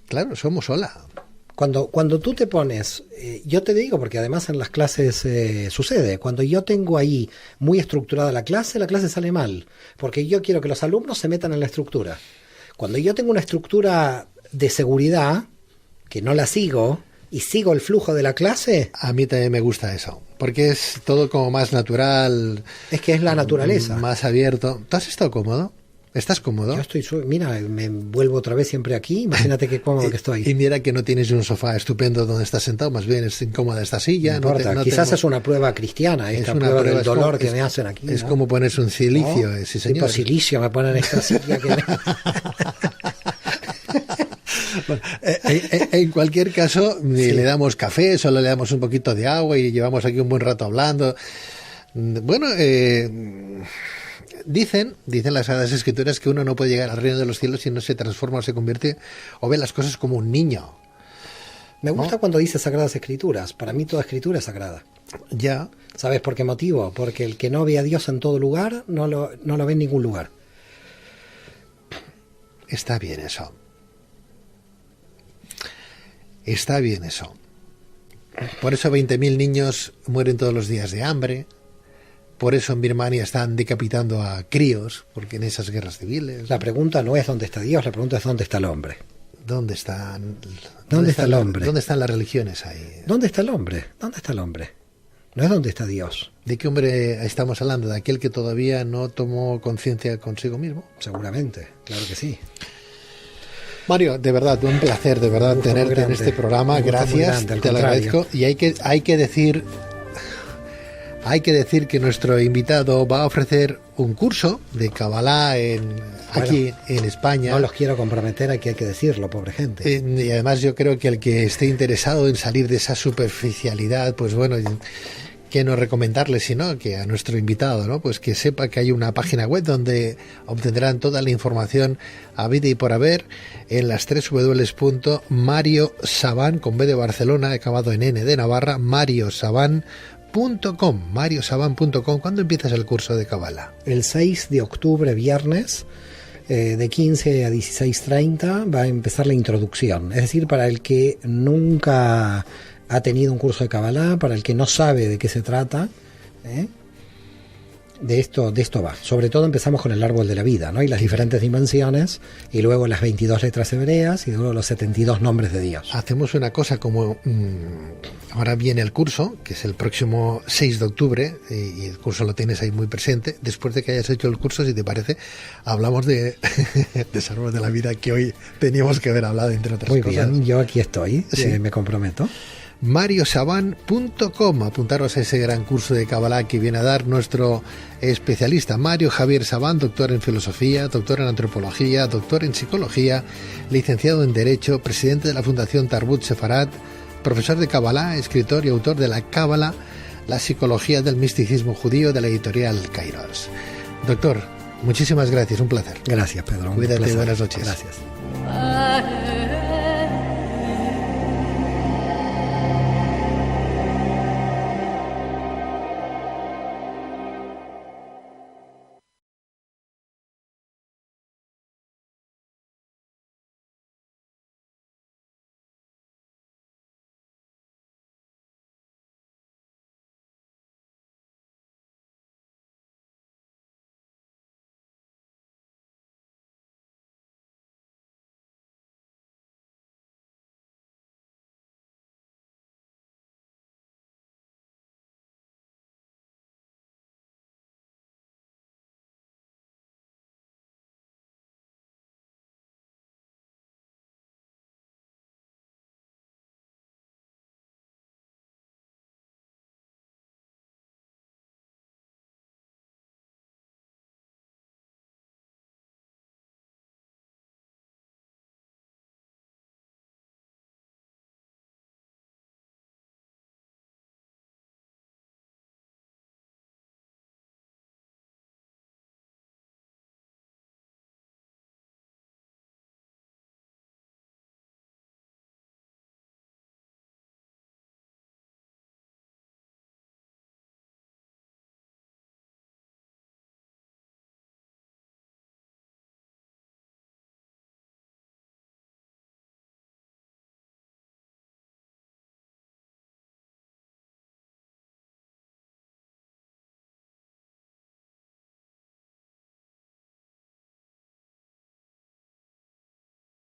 Claro, somos ola. Cuando tú te pones, yo te digo, porque además en las clases sucede, cuando yo tengo ahí muy estructurada la clase sale mal, porque yo quiero que los alumnos se metan en la estructura. Cuando yo tengo una estructura de seguridad, que no la sigo, y sigo el flujo de la clase... A mí también me gusta eso, porque es todo como más natural. Es que es la naturaleza. Más abierto. ¿Tú has estado cómodo? ¿Estás cómodo? Yo estoy... Mira, me vuelvo otra vez siempre aquí. Imagínate qué cómodo que estoy. Y mira que no tienes un sofá estupendo donde estás sentado. Más bien es incómoda esta silla. No importa. Quizás es una prueba cristiana. Esta prueba del dolor que me hacen aquí. Es como ponerse un silicio. ¿No? Sí, señor. Tipo silicio me ponen esta silla que... Bueno, en cualquier caso, sí. Le damos café, solo le damos un poquito de agua y llevamos aquí un buen rato hablando. Bueno, dicen las Sagradas Escrituras que uno no puede llegar al reino de los cielos si no se transforma o se convierte o ve las cosas como un niño. Me gusta cuando dice Sagradas Escrituras. Para mí toda escritura es sagrada. Ya. ¿Sabes por qué motivo? Porque el que no ve a Dios en todo lugar no lo ve en ningún lugar. Está bien eso. Está bien eso. Por eso 20.000 niños mueren todos los días de hambre. por eso en Birmania están decapitando a críos, porque en esas guerras civiles. La pregunta no es dónde está Dios, la pregunta es dónde está el hombre. ¿Dónde está el hombre? ¿Dónde están las religiones ahí? ¿Dónde está el hombre? ¿Dónde está el hombre? No es dónde está Dios. ¿De qué hombre estamos hablando? ¿De aquel que todavía no tomó conciencia consigo mismo? Seguramente, claro que sí. Mario, de verdad, un placer de verdad tenerte en este programa. Gracias, te lo agradezco. Y hay que decir que nuestro invitado va a ofrecer un curso de Kabbalah aquí en España. No los quiero comprometer, aquí hay que decirlo, pobre gente. Y además yo creo que el que esté interesado en salir de esa superficialidad, pues bueno, que no recomendarle, sino que a nuestro invitado, ¿no? Pues que sepa que hay una página web donde obtendrán toda la información habida y por haber en las www.mariosaban, con B de Barcelona, acabado en N de Navarra, mariosaban.com. ¿Cuándo empiezas el curso de Kabbalah? El 6 de octubre, viernes, de 15 a 16:30 va a empezar la introducción. Es decir, para el que nunca ha tenido un curso de Kabbalah, para el que no sabe de qué se trata, de esto va. Sobre todo empezamos con el árbol de la vida, ¿no? Y las diferentes dimensiones, y luego las 22 letras hebreas, y luego los 72 nombres de Dios. Hacemos una cosa como... ahora viene el curso, que es el próximo 6 de octubre, y el curso lo tienes ahí muy presente. Después de que hayas hecho el curso, si te parece, hablamos de ese árbol de la vida que hoy teníamos que haber hablado, entre otras cosas. Muy bien, yo aquí estoy, sí. Me comprometo. mariosaban.com, apuntaros a ese gran curso de Kabbalah que viene a dar nuestro especialista Mario Javier Saban, doctor en filosofía, doctor en antropología, doctor en psicología, licenciado en derecho, presidente de la Fundación Tarbut Sefarat, profesor de Kabbalah, escritor y autor de la Kabbalah, la psicología del misticismo judío, de la editorial Kairos. Doctor, muchísimas gracias, un placer. Gracias, Pedro. Cuídate, buenas noches. Gracias.